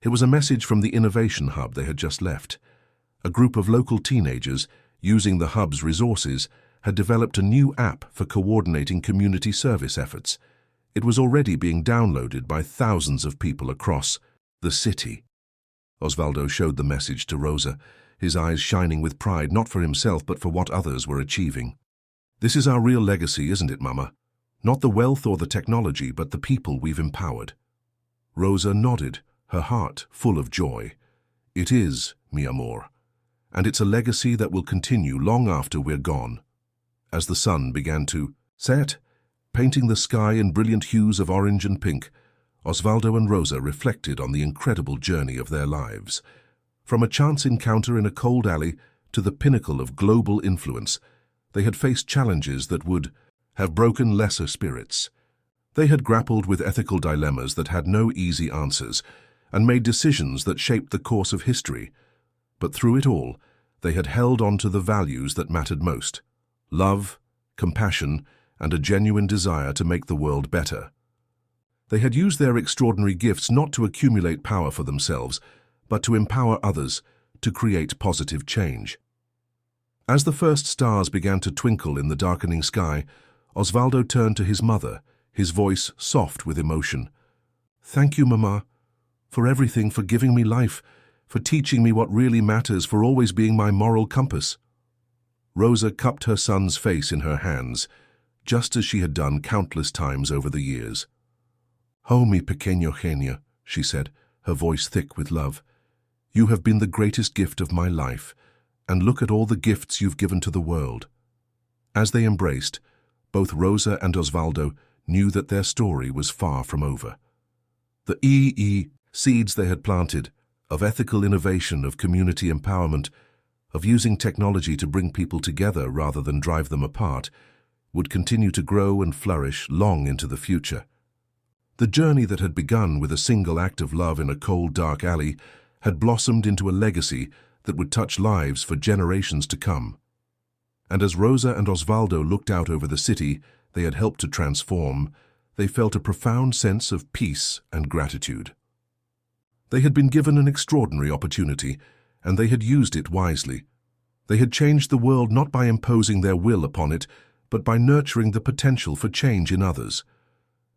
It was a message from the Innovation Hub they had just left. A group of local teenagers, using the hub's resources, had developed a new app for coordinating community service efforts. It was already being downloaded by thousands of people across the city. Osvaldo showed the message to Rosa, his eyes shining with pride not for himself but for what others were achieving. "This is our real legacy, isn't it, Mama? Not the wealth or the technology, but the people we've empowered." Rosa nodded, her heart full of joy. "It is, mi amor, and it's a legacy that will continue long after we're gone." As the sun began to set, painting the sky in brilliant hues of orange and pink, Osvaldo and Rosa reflected on the incredible journey of their lives. From a chance encounter in a cold alley to the pinnacle of global influence, They had faced challenges that would have broken lesser spirits. They had grappled with ethical dilemmas that had no easy answers and made decisions that shaped the course of history. But through it all, they had held on to the values that mattered most: love, compassion, and a genuine desire to make the world better. They had used their extraordinary gifts not to accumulate power for themselves, but to empower others, to create positive change. As the first stars began to twinkle in the darkening sky, Osvaldo turned to his mother, his voice soft with emotion. "Thank you, Mama, for everything, for giving me life, for teaching me what really matters, for always being my moral compass." Rosa cupped her son's face in her hands, just as she had done countless times over the years. "Oh, mi pequeño genio," she said, her voice thick with love. "You have been the greatest gift of my life, and look at all the gifts you've given to the world." As they embraced, both Rosa and Osvaldo knew that their story was far from over. The seeds they had planted, of ethical innovation, of community empowerment, of using technology to bring people together rather than drive them apart, would continue to grow and flourish long into the future. The journey that had begun with a single act of love in a cold, dark alley had blossomed into a legacy that would touch lives for generations to come. And as Rosa and Osvaldo looked out over the city they had helped to transform, they felt a profound sense of peace and gratitude. They had been given an extraordinary opportunity, and they had used it wisely. They had changed the world not by imposing their will upon it, but by nurturing the potential for change in others.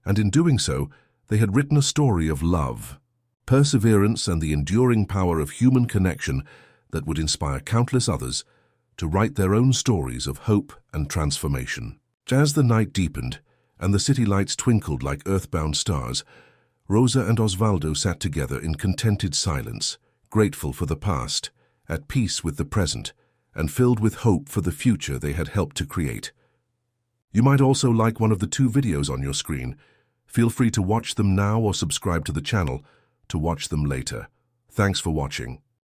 And in doing so, they had written a story of love, perseverance, and the enduring power of human connection that would inspire countless others to write their own stories of hope and transformation. As the night deepened and the city lights twinkled like earthbound stars, Rosa and Osvaldo sat together in contented silence, grateful for the past, at peace with the present, and filled with hope for the future they had helped to create. You might also like one of the 2 videos on your screen. Feel free to watch them now or subscribe to the channel to watch them later. Thanks for watching.